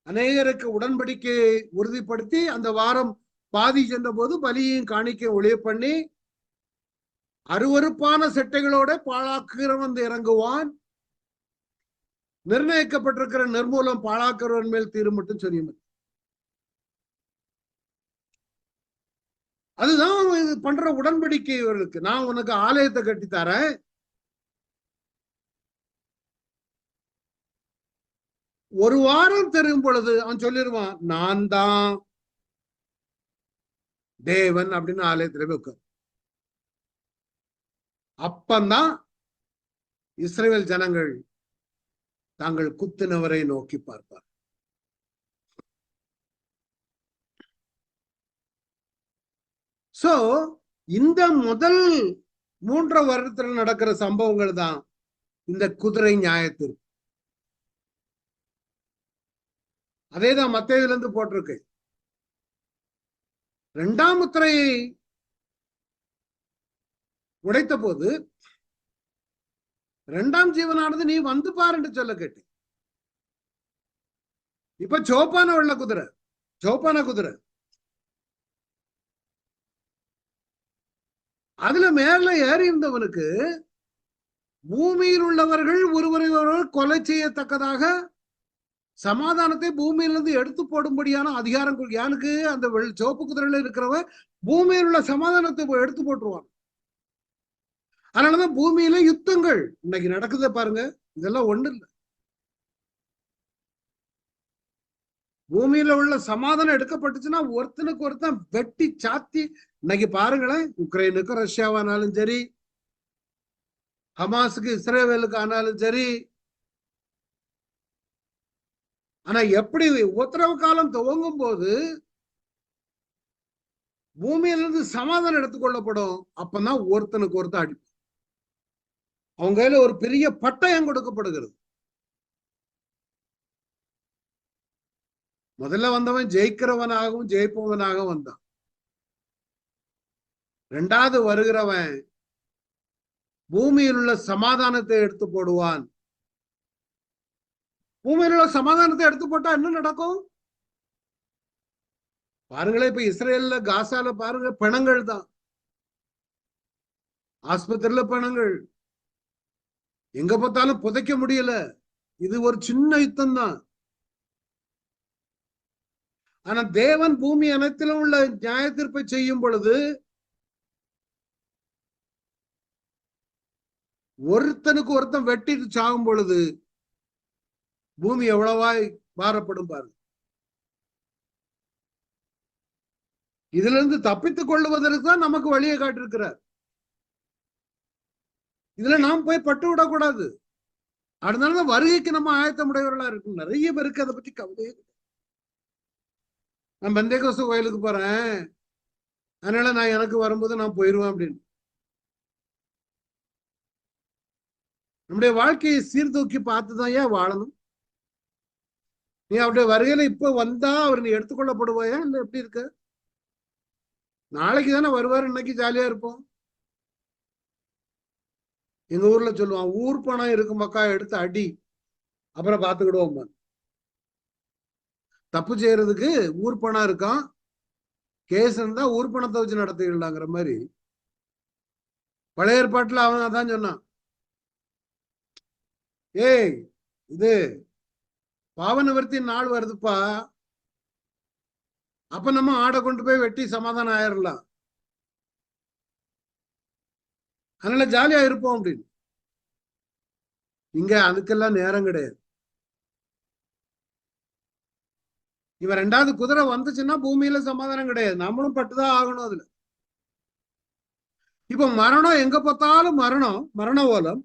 அநேகருக்கு உடன்படிக்கையை உறுதிப்படுத்தி அந்த வாரம் பாதி சென்ற போது பலியையும் காணிக்கை ஒளிய பண்ணி அருவருப்பான செட்டைகளோட பாழாக்குகிறவன் வந்து இறங்குவான். நிர்ணயிக்கப்பட்டிருக்கிற நிர்மூலம் பாழாக்குறவன் மேல் தீரும் மட்டும் சொல்லியும். அதுதான் இது பண்ற உடன்படிக்கை இவர்களுக்கு. நான் உனக்கு ஆலயத்தை கட்டி தரேன், ஒரு வாரம் தெரியும் பொழுது அவன் சொல்லிடுவான், நான் தான் தேவன் அப்படின்னு ஆலயத்துல வைக்க. அப்பந்தான் இஸ்ரவேல் ஜனங்கள் தாங்கள் குத்தினவரை நோக்கி பார்ப்பார். சோ இந்த முதல் 3 வருடத்துல நடக்கிற சம்பவங்கள் தான் இந்த குதிரை நியாயத்திற்கு. அதேதான் மத்தேயுல இருந்து போட்டிருக்கு. 2ஆம் முத்திரையை உடைத்த போது 2ஆம் ஜீவனானது நீ வந்து பாரு என்று சொல்ல கேட்டு. இப்ப சோப்பான உள்ள குதிரை, சோப்பான குதிரை, அதுல மேல ஏறி இருந்தவனுக்கு பூமியில் உள்ளவர்கள் ஒருவரை ஒருவர் கொலை செய்யத்தக்கதாக சமாதானத்தை பூமியிலிருந்து எடுத்து போடும்படியான அதிகாரம் யாருக்கு? அந்த சிவப்பு குதிரையில இருக்கிறவன் பூமியில் உள்ள சமாதானத்தை எடுத்து போட்டுருவான். அதனாலதான் பூமியில யுத்தங்கள் இன்னைக்கு நடக்குது பாருங்க. இதெல்லாம் ஒண்ணு இல்லை. பூமியில உள்ள சமாதானம் எடுக்கப்பட்டுச்சுன்னா ஒருத்தனுக்கு ஒருத்தன் வெட்டி சாத்தி. இன்னைக்கு பாருங்களேன், உக்ரைனுக்கு ரஷ்யாவானாலும் சரி, ஹமாஸுக்கு இஸ்ரேவேலுக்கு ஆனாலும் சரி. ஆனா எப்படி உத்தரவு காலம் துவங்கும் போது பூமியிலிருந்து சமாதானம் எடுத்துக்கொள்ளப்படும். அப்பதான் ஒருத்தனுக்கு ஒருத்தன் அடி, அவங்க கையில ஒரு பெரிய பட்டயம் கொடுக்கப்படுகிறது. முதல்ல வந்தவன் ஜெயிக்கிறவனாகவும் ஜெயிப்பவனாகவும் வந்தான். 2வது வருகிறவன் பூமியில் உள்ள சமாதானத்தை எடுத்து போடுவான். பூமியில் உள்ள சமாதானத்தை எடுத்து போட்டா என்ன நடக்கும் பாருங்களேன். இப்ப இஸ்ரேல்ல காசால பாருங்க, பிணங்கள் தான், ஆஸ்பத்திரியில பிணங்கள், எங்க பார்த்தாலும் புதைக்க முடியல. இது ஒரு சின்ன யுத்தம் தான். ஆனா தேவன் பூமி அனைத்திலும் உள்ள நியாய தீர்ப்பை செய்யும் பொழுது ஒருத்தனுக்கு ஒருத்தன் வெட்டிட்டு சாகும் பொழுது பூமி எவ்வளவாய் மாறப்படும் பாருங்க. இதுல இருந்து தப்பித்துக் கொள்ளுவதற்கு தான் நமக்கு வழியை காட்டிருக்கிறார். இதுல நாம் போய் பட்டு விடக்கூடாது. அதனாலதான் வருகைக்கு நம்ம ஆயத்தமுடையவர்களா இருக்கும். நிறைய பேருக்கு அதை பத்தி கவலையே. நான் பெந்தேகோஸ்து கோயிலுக்கு போறேன், அதனால நான் எனக்கு வரும்போது நான் போயிருவேன் அப்படின்னு. நம்முடைய வாழ்க்கையை சீர்தூக்கி பார்த்துதான் ஏன் வாழணும்? நீ அவருடைய வருகையில இப்ப வந்தா அவர் நீ எடுத்துக்கொள்ளப்படுவாயா இல்ல எப்படி இருக்க? நாளைக்கு தானே வருவாரு, இன்னைக்கு ஜாலியா இருப்போம். எங்க ஊர்ல சொல்லுவான், ஊர் பணம் இருக்கும் மக்கா எடுத்து அடி, அப்புறம் பாத்துக்கிடுவோம். தப்பு செய்யறதுக்கு ஊர் பணம் இருக்கான், கேஸ் இருந்தா ஊர் பணத்தை வச்சு நடத்திடலாங்கிற மாதிரி. பழைய ஏற்பாட்டுல அவன் அதான் சொன்னான், ஏய் இது பாவ நிவர்த்தி நாள் வருதுப்பா, அப்ப நம்ம ஆடை கொண்டு போய் வெட்டி சமாதானம் ஆயிரலாம், அதனால ஜாலியா இருப்போம் அப்படின்னு. இங்க அதுக்கெல்லாம் நேரம் கிடையாது. இவன் 2வது குதிரை வந்துச்சுன்னா பூமியில சமாதானம் கிடையாது, நம்மளும் பட்டுதான் ஆகணும் அதுல. இப்ப மரணம் எங்க பார்த்தாலும் மரணம், மரண ஓலம்,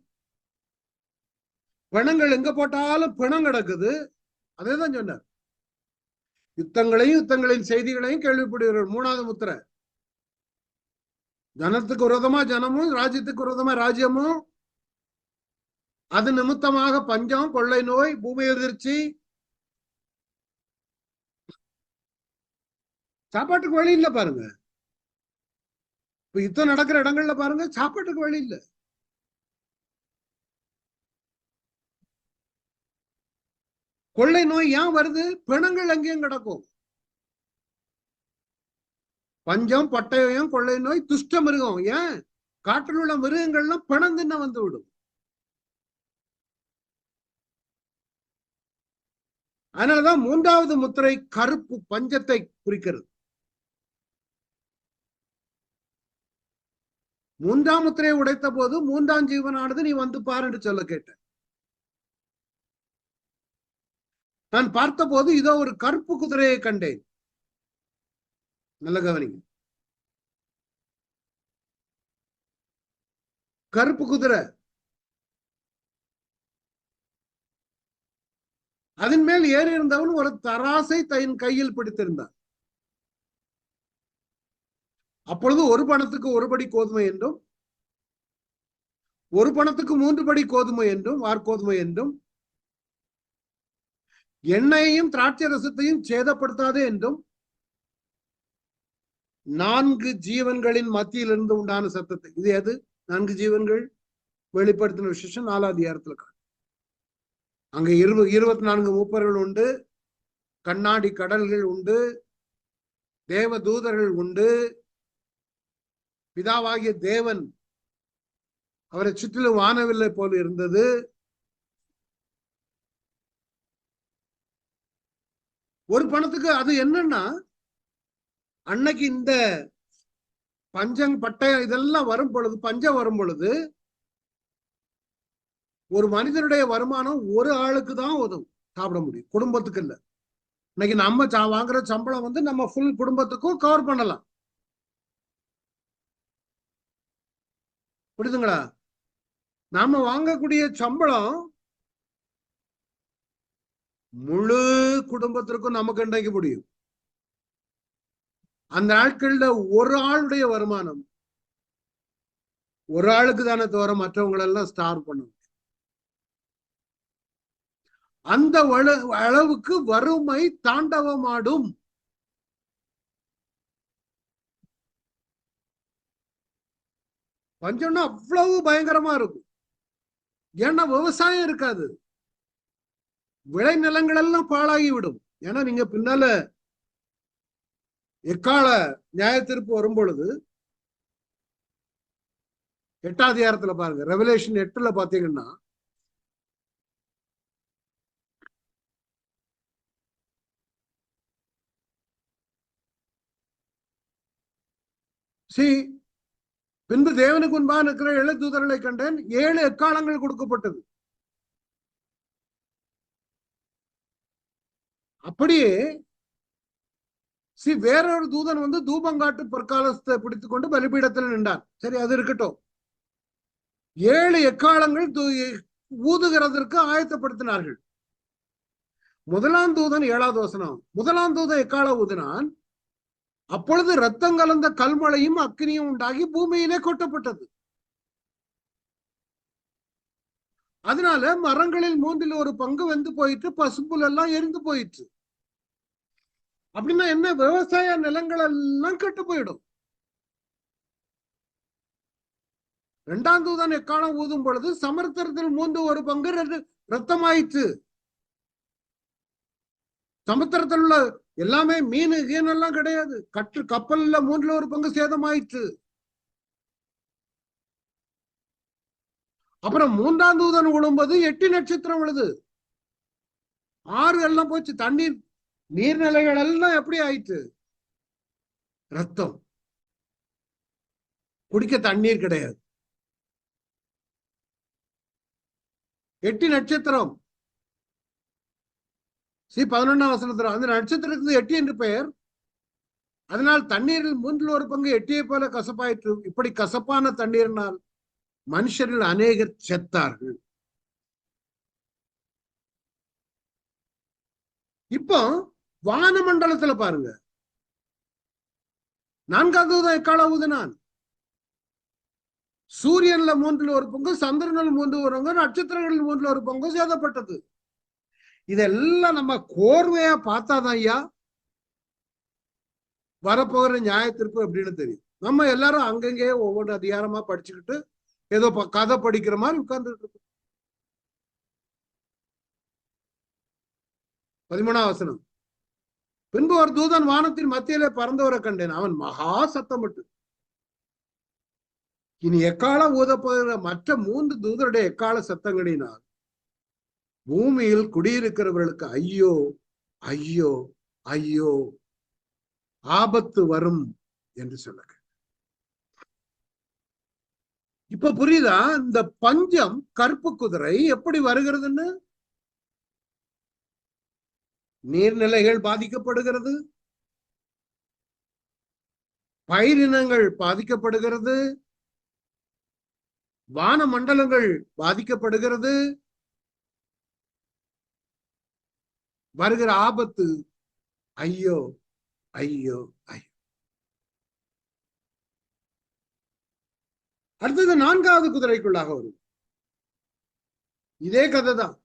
பிணங்கள் எங்க போட்டாலும் பிணம் கிடக்குது. அதேதான் சொன்னார். யுத்தங்களையும் யுத்தங்களின் செய்திகளையும் கேள்விப்படுகிறோம். 3வது முத்திரை, ஜனத்துக்கு விரோதமா ஜனமும் ராஜ்யத்துக்கு விரோதமா ராஜ்யமும், அது நிமித்தமாக பஞ்சம், கொள்ளை நோய், பூமி எதிர்ச்சி, சாப்பாட்டுக்கு வழி இல்லை பாருங்க. இப்ப யுத்தம் நடக்கிற இடங்கள்ல பாருங்க, சாப்பாட்டுக்கு வழி இல்லை. கொள்ளை நோய் ஏன் வருது? பிணங்கள் அங்கேயும் கிடக்கும். பஞ்சம், பட்டயம், கொள்ளை நோய், துஷ்ட மிருகம். ஏன்? காற்றில் உள்ள மிருகங்கள்லாம் பிணம் தின்ன வந்து விடும். அதனாலதான் 3வது முத்திரை கருப்பு பஞ்சத்தை குறிக்கிறது. 3ஆம் முத்திரையை உடைத்த போது 3ஆம் ஜீவனானது நீ வந்து பாரு என்று சொல்ல கேட்டேன். நான் பார்த்த போது இதோ ஒரு கருப்பு குதிரையை கண்டேன். நல்ல கவனிங்க, கருப்பு குதிரை, அதன் மேல் ஏறி இருந்தவன் ஒரு தராசை தன் கையில் பிடித்திருந்தான். அப்பொழுது ஒரு பணத்துக்கு ஒரு படி கோதுமை என்றும், ஒரு பணத்துக்கு 3 படி கோதுமை என்றும், வார்கோதுமை என்றும், எண்ணெயையும் திராட்சை ரசத்தையும் சேதப்படுத்தாதே என்றும் 4 ஜீவன்களின் மத்தியிலிருந்து உண்டான சத்தத்தை. இது எது 4 ஜீவன்கள்? வெளிப்படுத்தின விசேஷம் 4ஆம் அதிகாரத்துல. அங்க 24 மூப்பர்கள் உண்டு, கண்ணாடி கடல்கள் உண்டு, தேவ தூதர்கள் உண்டு, பிதாவாகிய தேவன் அவரை சுற்றிலும் வானவில்லை போல இருந்தது. ஒரு பணத்துக்கு அது என்னன்னா, அன்னைக்கு இந்த பஞ்சம் பட்டயம் இதெல்லாம் வரும் பொழுது, பஞ்சம் வரும் பொழுது ஒரு மனிதனுடைய வருமானம் ஒரு ஆளுக்கு தான் உதவும், சாப்பிட முடியும், குடும்பத்துக்கு இல்ல. இன்னைக்கு நம்ம வாங்குற சம்பளம் வந்து நம்ம ஃபுல் குடும்பத்துக்கும் கவர் பண்ணலாம், புரியுதுங்களா? நாம வாங்கக்கூடிய சம்பளம் முழு குடும்பத்திற்கும் நமக்கு இன்றைக்கு முடியும். அந்த நாட்கள்ல ஒரு ஆளுடைய வருமானம் ஒரு ஆளுக்கு தானே தவிர மற்றவங்களெல்லாம் ஸ்டார் பண்ணும். அந்த அளவுக்கு வறுமை தாண்டவமாடும். பஞ்சம்னா அவ்வளவு பயங்கரமா இருக்கும். ஏன்னா விவசாயம் இருக்காது, விளை நிலங்கள் எல்லாம் பாழாகி விடும். ஏன்னா நீங்க பின்னால எக்கால நியாய தீர்ப்பு வரும் பொழுது 8ஆம் அதிகாரத்துல பாருங்க, ரெவலேஷன் 8ல பாத்தீங்கன்னா, பின்பு தேவனுக்கு முன்பாக இருக்கிற 7 தூதர்களை கண்டேன், 7 எக்காலங்கள் கொடுக்கப்பட்டது. அப்படியே வேறொரு தூதன் வந்து தூபங்காட்டு பொற்காலத்தை பிடித்துக் கொண்டு பலிபீடத்தில் நின்றான். சரி, அது இருக்கட்டும். 7 எக்காலங்கள் ஊதுகிறதற்கு ஆயத்தப்படுத்தினார்கள். முதலாம் தூதன் 7ஆவது வசனம், முதலாம் தூதன் எக்கால ஊதினான், அப்பொழுது ரத்தம் கலந்த கல்மழையும் அக்கினியும் உண்டாகி பூமியிலே கொட்டப்பட்டது. அதனால மரங்களில் 1/3 பங்கு வெந்து போயிட்டு, பசுப்புல் எல்லாம் எரிந்து போயிட்டு. அப்படின்னா என்ன? விவசாய நிலங்கள் எல்லாம் கெட்டு போயிடும். 2ஆம் தூதன் எக்காலம் ஊதும் பொழுது சமுத்திரத்தில் 1/3 பங்கு ரத்தமாயிற்று. சமுத்திரத்தில் உள்ள எல்லாமே மீன் எல்லாம் கிடையாது, கப்பல்ல 1/3 பங்கு சேதமாயிற்று. அப்புறம் 3ஆம் தூதன் விழும்போது 8 நட்சத்திரம் விழுது, 6 எல்லாம் போச்சு. தண்ணீர் நீர்நிலைகள் எல்லாம் எப்படி ஆயிற்று? ரத்தம், குடிக்க தண்ணீர் கிடையாது. 8 நட்சத்திரம். 11ஆம் வசனத்துல அந்த நட்சத்திரத்துக்கு 8 என்று பெயர். அதனால் தண்ணீரில் 1/3 பங்கு 8 போல கசப்பாயிற்று. இப்படி கசப்பான தண்ணீரினால் மனுஷர்கள் அநேகர் செத்தார்கள். இப்போ வானமண்டலத்துல பாருங்க, 4ஆம் தூதன் எக்கால ஊதினான். சூரியன்ல 1/3 பங்கு, சந்திரனில் 1/3 பங்கு, நட்சத்திரங்களில் 1/3 பங்கு சேதப்பட்டது. இதெல்லாம் நம்ம கோர்வையா பார்த்தாதான் ஐயா வரப்போகிற நியாய தீர்ப்பு அப்படின்னு தெரியும். நம்ம எல்லாரும் அங்கங்கே ஒவ்வொரு அதிகாரமா படிச்சுக்கிட்டு ஏதோ கதை படிக்கிற மாதிரி உட்கார்ந்துட்டு இருக்கோம். 13ஆம் வசனம், பின்பு ஒரு தூதன் வானத்தின் மத்தியிலே பறந்தவரை கண்டேன். அவன் மகா சத்தமிட்டு, இனி எக்காலம் ஊதப்போகிற மற்ற 3 தூதருடைய எக்கால சத்தங்களினால் பூமியில் குடியிருக்கிறவர்களுக்கு ஐயோ ஐயோ ஐயோ, ஆபத்து வரும் என்று சொல்லுங்க. இப்ப புரியுதா இந்த பஞ்சம், கருப்பு குதிரை எப்படி வருகிறதுன்னு? நீர்நிலைகள் பாதிக்கப்படுகிறது, பயிரினங்கள் பாதிக்கப்படுகிறது, வான மண்டலங்கள் பாதிக்கப்படுகிறது. வருகிற ஆபத்து ஐயோ ஐயோ ஐயோ. அடுத்தது 4வது குதிரைக்குள்ளாக வரும். இதே கதை தான்.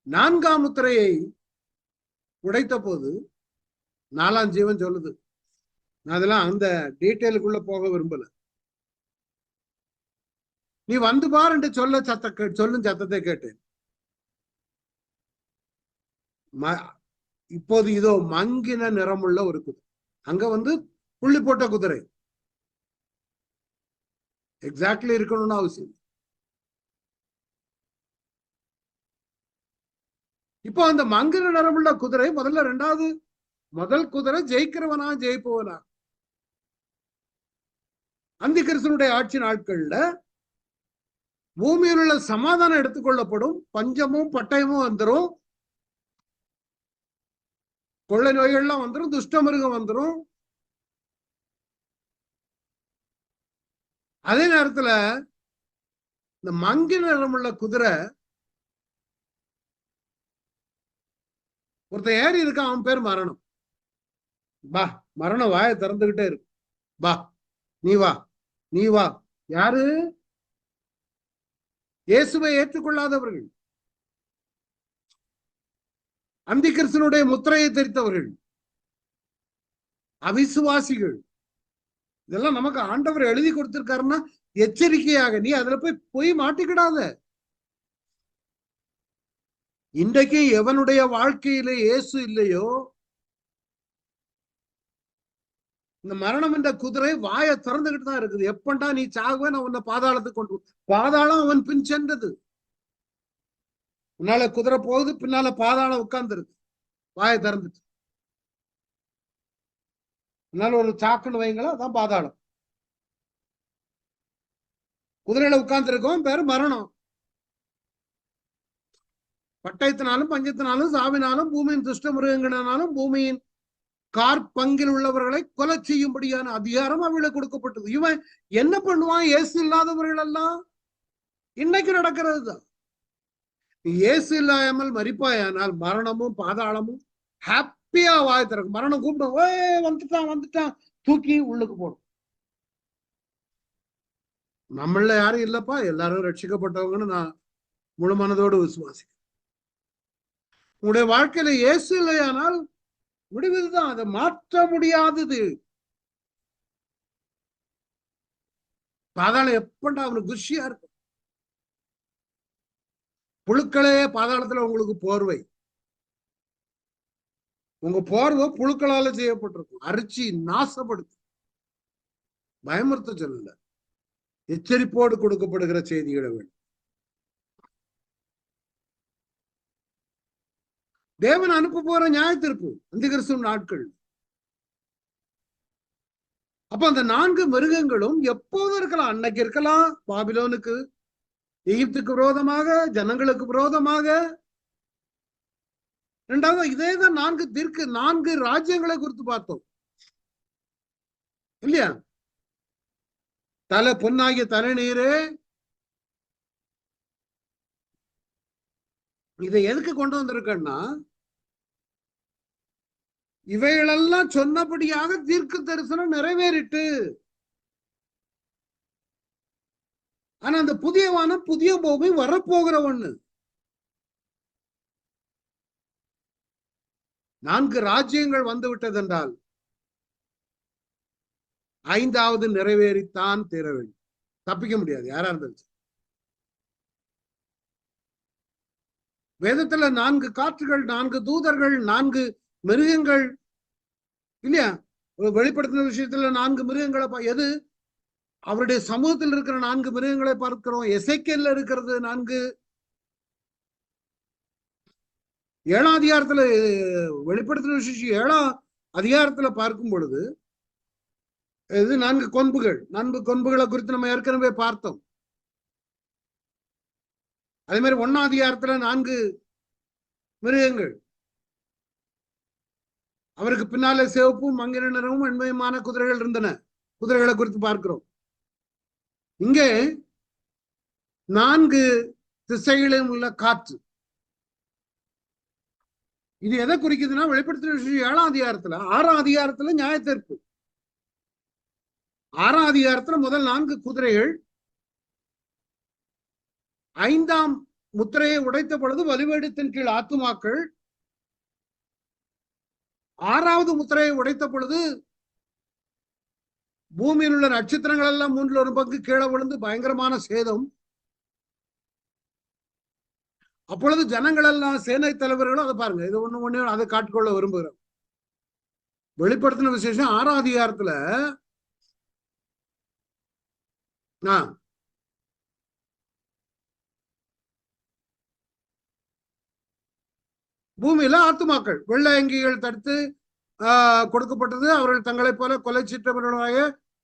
4ஆம் முத்திரையை உடைத்த போது 4ஆம் ஜீவன் சொல்லுது. அதெல்லாம் அந்த டீட்டெயிலுக்குள்ள போக விரும்பல. நீ வந்து பார் என்று சொல்லும் சத்தத்தை கேட்டேன். இப்போது இதோ மங்கின நிறமுள்ள ஒரு குதிரை. அங்க வந்து புள்ளி போட்ட குதிரை எக்ஸாக்ட்லி இருக்கணும்னு அவசியம். இப்போ அந்த மங்கின நிறமுள்ள குதிரை முதல் குதிரை ஜெயிக்கிறவனா ஜெயிப்பவனா? அந்தி கிறிஸ்துவனுடைய ஆட்சி நாட்கள்ல பூமியில் உள்ள சமாதானம் எடுத்துக்கொள்ளப்படும், பஞ்சமும் பட்டயமும் வந்துடும், கொள்ளை நோய்கள்லாம் வந்துடும், துஷ்டமிருகம் வந்துடும். அதே நேரத்துல இந்த மங்கின நிறமுள்ள குதிரை ஒருத்தன் ஏறி இருக்கான், அவன் பேர் மரணம். பா, மரணம் வாயை திறந்துகிட்டே இருக்கு. பா, நீ வா, நீ வா. யாரு? இயேசுவை ஏற்றுக்கொள்ளாதவர்கள், அந்தி கிறிஸ்துவனுடைய முத்திரையை தெரித்தவர்கள், அவிசுவாசிகள். இதெல்லாம் நமக்கு ஆண்டவர் எழுதி கொடுத்திருக்காருன்னா எச்சரிக்கையாக. நீ அதுல போய் மாட்டிக்கிடாத. இன்றைக்கு எவனுடைய வாழ்க்கையில இயேசு இல்லையோ, இந்த மரணம் என்ற குதிரை வாயை திறந்துகிட்டு தான் இருக்குது. எப்பண்டா நீ சாகுவே, நான் உன்னை பாதாளத்துக்கு கொண்டு. பாதாளம் அவன் பின் சென்றது. முன்னால குதிரை போகுது, பின்னால பாதாளம் உட்கார்ந்து இருக்கு, வாயை திறந்துட்டு. முன்னால ஒரு சாக்குன்னு வைங்களா, அதான் பாதாளம். குதிரையில உட்கார்ந்து இருக்கோம், பேரு மரணம். பட்டயத்தினாலும் பஞ்சத்தினாலும் சாவினாலும் பூமியின் துஷ்ட மிருகங்களாலும் பூமியின் கார்பங்கில் உள்ளவர்களை கொலை செய்யும்படியான அதிகாரம் அவளுக்கு கொடுக்கப்பட்டது. இவன் என்ன பண்ணுவான்? இயேசு இல்லாதவர்கள் எல்லாம் இன்னைக்கு நடக்கிறது தான். இயேசு இல்லாமல் மரிப்பாயானால் மரணமும் பாதாளமும் ஹாப்பியா வாய் திறக்கும். மரணம் கூப்பிடும், வந்துட்டான் தூக்கி உள்ளுக்கு போடும். நம்மள யாரும் இல்லப்பா, எல்லாரும் ரட்சிக்கப்பட்டவங்கன்னு நான் முழு மனதோடு விசுவாசிக்கிறேன். உங்களுடைய வாழ்க்கையில இயேசு இல்லையானால் முடிவுதான், அதை மாற்ற முடியாதது. பாதாளம் எப்பண்டா அவனுக்கு குஷியா இருக்கும். புழுக்களே பாதாளத்துல உங்களுக்கு போர்வை. உங்க போர்வை புழுக்களால செய்யப்பட்டிருக்கும். அரிச்சி நாசப்படுத்து. பயமுறுத்த சொல்லல, எச்சரிப்போடு கொடுக்கப்படுகிற செய்திகளை வேண்டும். தேவன் அனுப்ப போற நியாய தீர்ப்பு அந்தி கிறிஸ்துவின் நாட்கள். அப்ப அந்த 4 மிருகங்களும் எப்போதும் இருக்கலாம். அன்னைக்கு இருக்கலாம் பாபிலோனுக்கு, எகிப்துக்கு விரோதமாக, ஜனங்களுக்கு விரோதமாக. இரண்டாவது இதேதான் 4 ராஜ்யங்களை குறித்து பார்த்தோம் இல்லையா? தலை பொன்னாகிய தலைநீரே, இதை எதுக்கு கொண்டு வந்திருக்கேன்னா, இவைகளெல்லாம் சொன்னபடியாக தீர்க்க தரிசனம் நிறைவேறிட்டு. ஆனா அந்த புதிய வானம் புதிய பூமி வரப்போகிற ஒண்ணு. 4 ராஜ்யங்கள் வந்து விட்டது என்றால் 5வது நிறைவேறித்தான் தீர வேண்டும். தப்பிக்க முடியாது யாரா இருந்துச்சு. வேதத்துல 4 காற்றுகள், 4 தூதர்கள், 4 மிருகங்கள் இல்லையா? வெளிப்படுத்தின விஷயத்துல 4 மிருகங்களை எது? அவருடைய சமூகத்தில் இருக்கிற 4 மிருகங்களை பார்க்கிறோம். எசேக்கியேல்ல இருக்கிறது 4. 7ஆம் அதிகாரத்துல வெளிப்படுத்தின விஷயம் 7ஆம் அதிகாரத்துல பார்க்கும் பொழுது இது 4 கொம்புகள். 4 கொம்புகளை குறித்து நம்ம ஏற்கனவே பார்த்தோம். அதே மாதிரி 1ஆம் அதிகாரத்துல 4 மிருகங்கள். அவருக்கு பின்னாலே சிவப்பும் மங்கின நிறமும் வெண்மையுமான குதிரைகள் இருந்தன. குதிரைகளை குறித்து பார்க்கிறோம். இங்கே 4 திசைகளிலும் உள்ள காற்று. இது எதை குறிக்குதுன்னா, வெளிப்படுத்தின விஷயம் 7ஆம் அதிகாரத்துல, 6ஆம் அதிகாரத்துல நியாய தீர்ப்பு. 6ஆம் அதிகாரத்துல முதல் 4 குதிரைகள் 5ஆம் முத்திரையை உடைத்த பொழுது வலுவேடத்தின் கீழ் ஆத்துமாக்கள், 6வது முத்திரையை உடைத்த பொழுது பூமியில் உள்ள நட்சத்திரங்கள் எல்லாம் 1/3 கீழே விழுந்து பயங்கரமான சேதம். அப்பொழுது ஜனங்கள் எல்லாம், சேனை தலைவர்களும் அதை பாருங்க, இது ஒண்ணு அதை காட்டிக்கொள்ள விரும்புகிறோம். வெளிப்படுத்தின விசேஷம் 6ஆம் அதிகாரத்துல பூமியில ஆத்துமாக்கள் வெள்ளை அங்கிகள் தடுத்து கொடுக்கப்பட்டது. அவர்கள் தங்களை போல கொலை சீற்றவர்களாக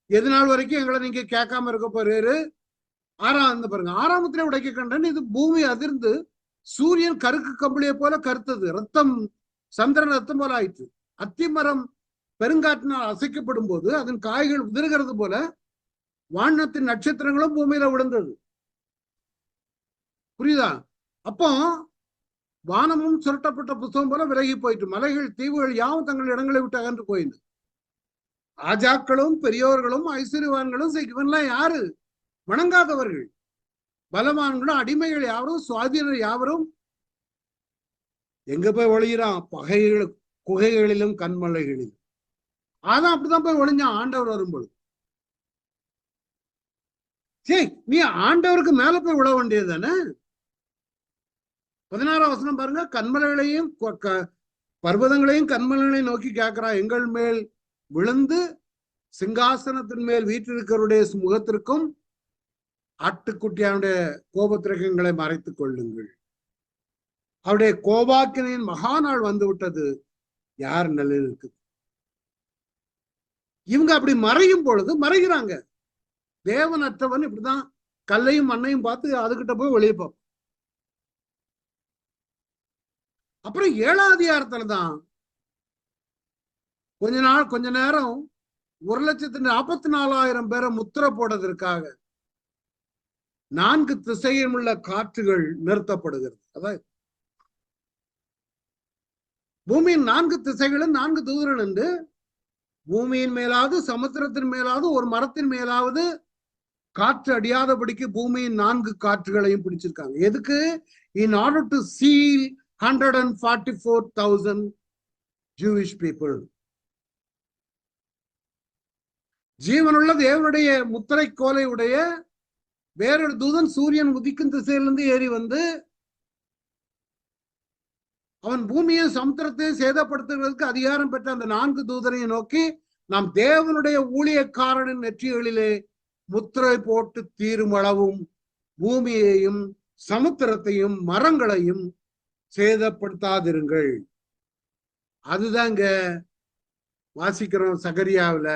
எது நாள் வரைக்கும் எங்களை நீங்க கேட்காம இருக்க போறாரு. 6ஆம் பாருங்க, 6ஆம் முத்திரை உடைக்க கண்டன். இது பூமி அதிர்ந்து சூரியன் கருக்கு கம்பளியை போல கருத்தது, ரத்தம் சந்திரன் ரத்தம் போல ஆயிற்று. அத்திமரம் பெருங்காற்றினால் அசைக்கப்படும் போது அதன் காய்கள் உதிர்கிறது போல வானத்தின் நட்சத்திரங்களும் பூமியில விழுந்தது. புரியுதா? அப்போ வானமும் சுரட்டப்பட்ட புத்தகம் போல விலகி போயிட்டு, மலைகள் தீவுகள் யாவும் தங்கள் இடங்களை விட்டு அகன்று போயிட்டு, ராஜாக்களும் பெரியோர்களும் ஐஸ்வர்யவான்களும் இவன்லாம் யாரு? வணங்காதவர்கள், பலவான்களும் அடிமைகள் யாவரும் சுவாதீனர் யாவரும் எங்க போய் ஒளிகிறான்? குகைகளிலும் கண்மலைகளிலும். அதான் அப்படிதான் போய் ஒளிஞ்சான் ஆண்டவர் வரும்பொழுது. சரி, நீ ஆண்டவருக்கு மேல போய் விழ வேண்டியது தானே. 16ஆம் வசனம் பாருங்க, கண்மலைகளையும் பர்வதங்களையும் கண்மலைகளையும் நோக்கி கேட்கிறா, எங்கள் மேல் விழுந்து சிங்காசனத்தின் மேல் வீற்றிருக்கிறவருடைய முகத்திற்கும் ஆட்டுக்குட்டியானுடைய கோபத்திரகங்களை மறைத்துக் கொள்ளுங்கள். அவருடைய கோபாக்கினின் மகாநாள் வந்து விட்டது, யார் நிலையில் இருக்கு? இவங்க அப்படி மறையும் பொழுது மறைகிறாங்க. தேவனற்றவன் இப்படிதான் கல்லையும் மண்ணையும் பார்த்து அதுகிட்ட போய் வெளியே பார்ப்போம். அப்புறம் 7ஆம் அதிகாரத்துலதான் கொஞ்ச நேரம் 1,44,000 பேரை முத்திர போடுறதற்காக 4 திசையில் உள்ள காற்றுகள் நிறுத்தப்படுகிறது. அதாவது பூமியின் 4 திசைகளும் 4 தூதர்கள் என்று பூமியின் மேலாவது சமுத்திரத்தின் மேலாவது ஒரு மரத்தின் மேலாவது காற்று அடியாதபடிக்கு பூமியின் 4 காற்றுகளையும் பிடிச்சிருக்காங்க. எதுக்கு? in order to seal 144,000 Jewish people. ஜீவனுள்ள தேவனுடைய முத்திரை கோலை உடைய வேறொரு தூதன் சூரியன் உதிக்கும் திசையிலிருந்து ஏறி வந்து அவன் பூமியை சமுத்திரத்தை சேதப்படுத்துவதற்கு அதிகாரம் பெற்ற அந்த 4 தூதரையும் நோக்கி, நாம் தேவனுடைய ஊழியக்காரனின் நெற்றிகளிலே முத்திரை போட்டு தீரும் அளவும் பூமியையும் சமுத்திரத்தையும் மரங்களையும் சேதப்படுத்தாதிருங்கள். அதுதாங்க வாசிக்கிறோம் சகரியாவில்,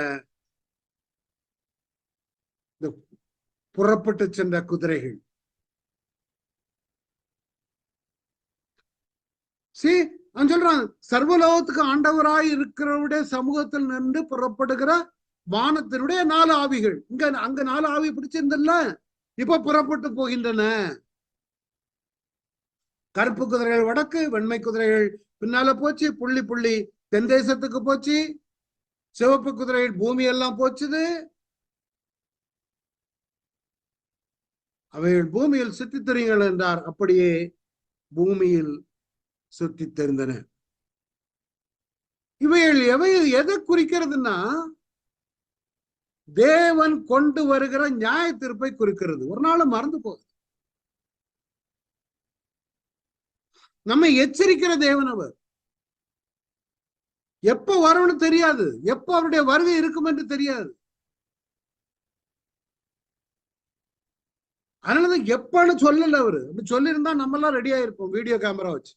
இந்த புறப்பட்டு சென்ற குதிரைகள். அவன் சொல்றான், சர்வலோகத்துக்கு ஆண்டவராய் இருக்கிறவருடைய சமூகத்தில் நின்று புறப்படுகிற வானத்தினுடைய 4 ஆவிகள். அங்க 4 ஆவி பிடிச்சிருந்தல்ல, இப்ப புறப்பட்டு போகின்றன. கருப்பு குதிரைகள் வடக்கு, வெண்மை குதிரைகள் பின்னால போச்சு, புள்ளி புள்ளி தென் தேசத்துக்கு போச்சு, சிவப்பு குதிரைகள் பூமி எல்லாம் போச்சுது. அவைகள் பூமியில் சுற்றித் திரியுங்கள் என்றார். அப்படியே பூமியில் சுற்றி தெரிந்தன. இவைகள் எதை குறிக்கிறதுனா தேவன் கொண்டு வருகிற நியாய தீர்ப்பை குறிக்கிறது. ஒரு நாள் மறந்து போகுது. நம்மை எச்சரிக்கிற தேவன் அவர். எப்ப வரும்னு தெரியாது, எப்ப அவருடைய வருகை இருக்கும் என்று தெரியாது. அதனாலதான் எப்பன்னு சொல்லல அவரு. அப்படி சொல்லியிருந்தா நம்ம எல்லாம் ரெடியா இருப்போம் வீடியோ கேமரா வச்சு.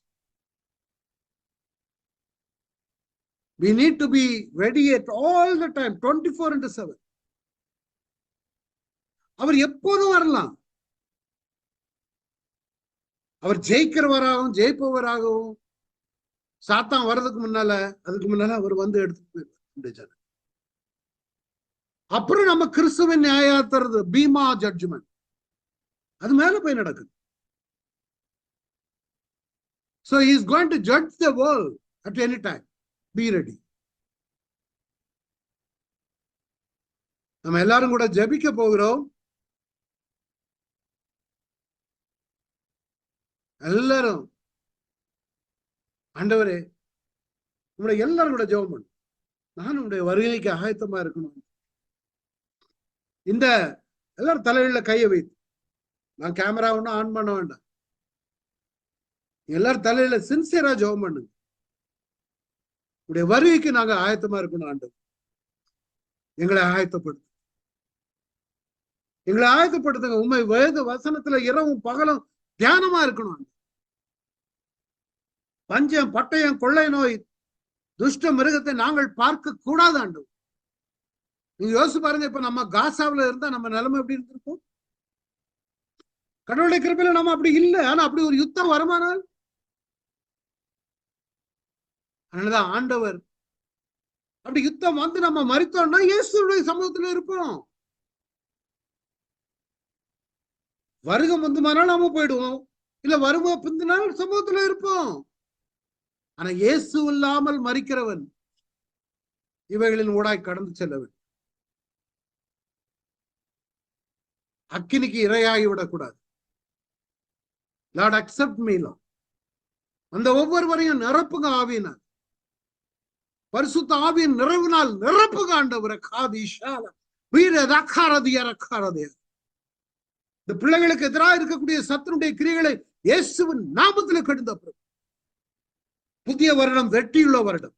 We need to be ready at all the time, 24/7. அவர் எப்போதும் வரலாம். அவர் ஜெயிக்கிறவராகவும் ஜெயிப்பவராகவும் சாத்தான் வர்றதுக்கு முன்னால அவர் வந்து எடுத்து, அப்புறம் நம்ம கிறிஸ்துவின் நியாயத்தறது பீமா ஜட்ஜ்மெண்ட் அது மேல போய் நடக்குது. So he is going to judge the world at any time. Be ready. நம்ம எல்லாரும் கூட ஜெபிக்க போகிறோம். எல்லாரும் ஆண்டவரே உங்களுடைய எல்லாரும் கூட ஜெபம் பண்ணும். நான் உங்களுடைய வருகைக்கு ஆயத்தமா இருக்கணும். இந்த எல்லாரும் தலையில கையை வைத்து, நான் கேமரா ஒன்றும் ஆன் பண்ண வேண்டாம், எல்லாரும் தலையில சின்சியரா ஜெபம் பண்ணுங்க. உங்களுடைய வருகைக்கு நாங்க ஆயத்தமா இருக்கணும் ஆண்டவர். எங்களை ஆயத்தப்படுத்து, எங்களை ஆயத்தப்படுத்துங்க. உண்மை வேத வசனத்துல இரவும் பகலும் தியானமா இருக்கணும். பஞ்சம், பட்டயம், கொள்ளை நோய், துஷ்ட மிருகத்தை நாங்கள் பார்க்க கூடாது ஆண்டவர். நீங்க யோசிச்சு பாருங்க, இப்ப நம்ம காசாவில இருந்தா நம்ம நிலைமை எப்படி இருந்திருக்கும்? கடவுளுடைய கிருபையில நம்ம அப்படி இல்லை. ஆனா அப்படி ஒரு யுத்தம் வருமானால், அதனாலதான் ஆண்டவர் அப்படி யுத்தம் வந்து நம்ம மரித்தோம்னா இயேசுடைய சமூகத்துல இருப்போம். வருகம் வந்துமானால் நாம போயிடுவோம், இல்ல வருமா பிந்தினால் சமூகத்துல இருப்போம். ஆனா இயேசு இல்லாமல் மரிக்கிறவன் இவைகளின் ஊடாய் கடந்து செல்லவன் அக்கினிக்கு இரையாகி விடக்கூடாது. Lord accept me Lord. அந்த ஒவ்வொருவரையும் நிரப்புங்க ஆவியினால், பரிசுத்த ஆவியின் நிறைவினால் நிரப்புங்க ஆண்டவரே. காதிஷால வீர ரக்காரதிய ரக்காரதிய. இந்த பிள்ளைகளுக்கு எதிராக இருக்கக்கூடிய சத்துருடைய கிரியைகளை இயேசுவின் நாமத்தில் கெடுந்த புதிய வருடம் வெற்றியுள்ள வருடம்.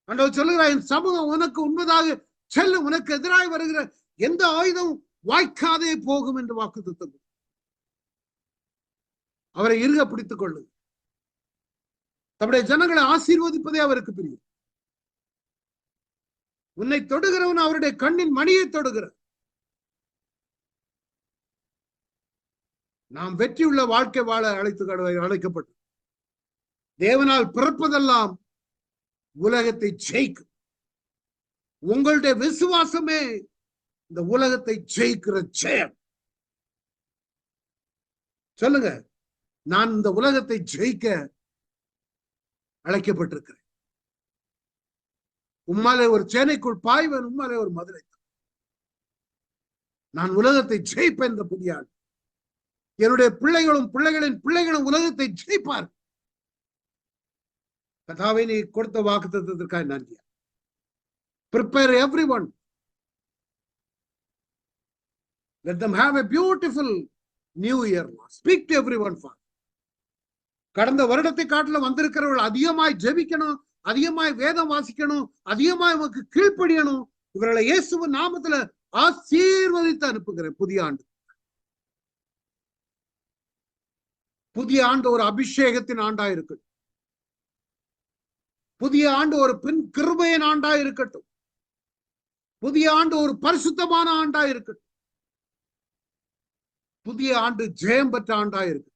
ஆண்டவர் சொல்லுகிறார், என் சமூகம் உனக்கு உண்மையாக செல்லும், உனக்கு எதிராக வருகிற எந்த ஆயுதம் வாய்க்காதே போகும் என்று வாக்குத்தத்தம். அவரை இறுக பிடித்துக் கொள்ளுங்க. தம்முடைய ஜனங்களை ஆசீர்வதிப்பதே அவருக்கு பிரியம். உன்னை தொடுகிறவன் அவருடைய கண்ணின் மணியை தொடுகிறார். நாம் வெற்றியுள்ள வாழ்க்கை வாழ அழைக்கப்பட்டு தேவனால் பிறப்பதெல்லாம் உலகத்தை ஜெயிக்கும். உங்களுடைய விசுவாசமே இந்த உலகத்தை ஜெயிக்கிற ஜெயம். சொல்லுங்க, நான் இந்த உலகத்தை ஜெயிக்க அழைக்கப்பட்டிருக்கிறேன். உம்மாலே ஒரு சேனைக்குள் பாய்வன், உம்மாலே ஒரு மதுரை. நான் உலகத்தை ஜெயிப்பேன் என்ற புதிய ஆள். என்னுடைய பிள்ளைகளும் பிள்ளைகளின் பிள்ளைகளும் உலகத்தை ஜெயிப்பார். கதாவை நீ கொடுத்த வாக்குத்தத்தத்திற்காக நன்றி. Prepare everyone. Let them have a beautiful new year. Speak to everyone. கடந்த வருடத்தை காட்டில வந்திருக்கிறவர்கள் அதிகமாய் ஜெபிக்கணும், அதிகமாய் வேதம் வாசிக்கணும், அதிகமாய் உமக்கு கீழ்ப்படியணும். இவர்களை இயேசுவின் நாமத்துல ஆசீர்வதித்து அனுப்புகிறேன். புதிய ஆண்டு, புதிய ஆண்டு ஒரு அபிஷேகத்தின் ஆண்டா இருக்கட்டும். புதிய ஆண்டு ஒரு பின் கிருபையின் ஆண்டா இருக்கட்டும். புதிய ஆண்டு ஒரு பரிசுத்தமான ஆண்டா இருக்கட்டும். புதிய ஆண்டு ஜெயம் பெற்ற ஆண்டா இருக்கு.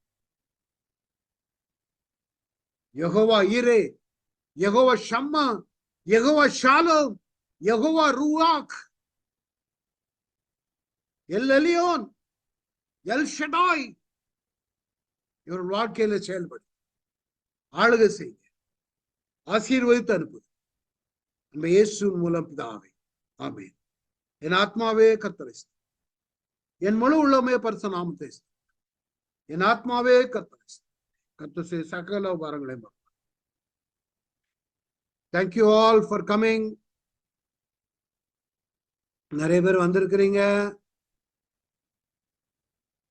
Jehovah Jireh, Jehovah Shammah, Jehovah Shalom, Jehovah Ruach, El Elyon, El Shaddai இவர் வாழ்க்கையில செயல்படும். ஆளுகை செய்ய ஆசீர்வதித்து அனுப்பு. நம்ம இயேசுவின் மூலம் பிதாவே, ஆமென். என் ஆத்மாவே கர்த்தரை ஸ்தோத்திரி, என் முழு உள்ளமே பரிசுத்த நாமத்தை ஸ்தோத்திரி. என் ஆத்மாவே கர்த்தரை ஸ்தோத்திரி, கர்த்தர் செய்த சகல உபகாரங்களையும் மறவாதே. Thank you all for coming. நிறைய பேர் வந்திருக்கிறீங்க.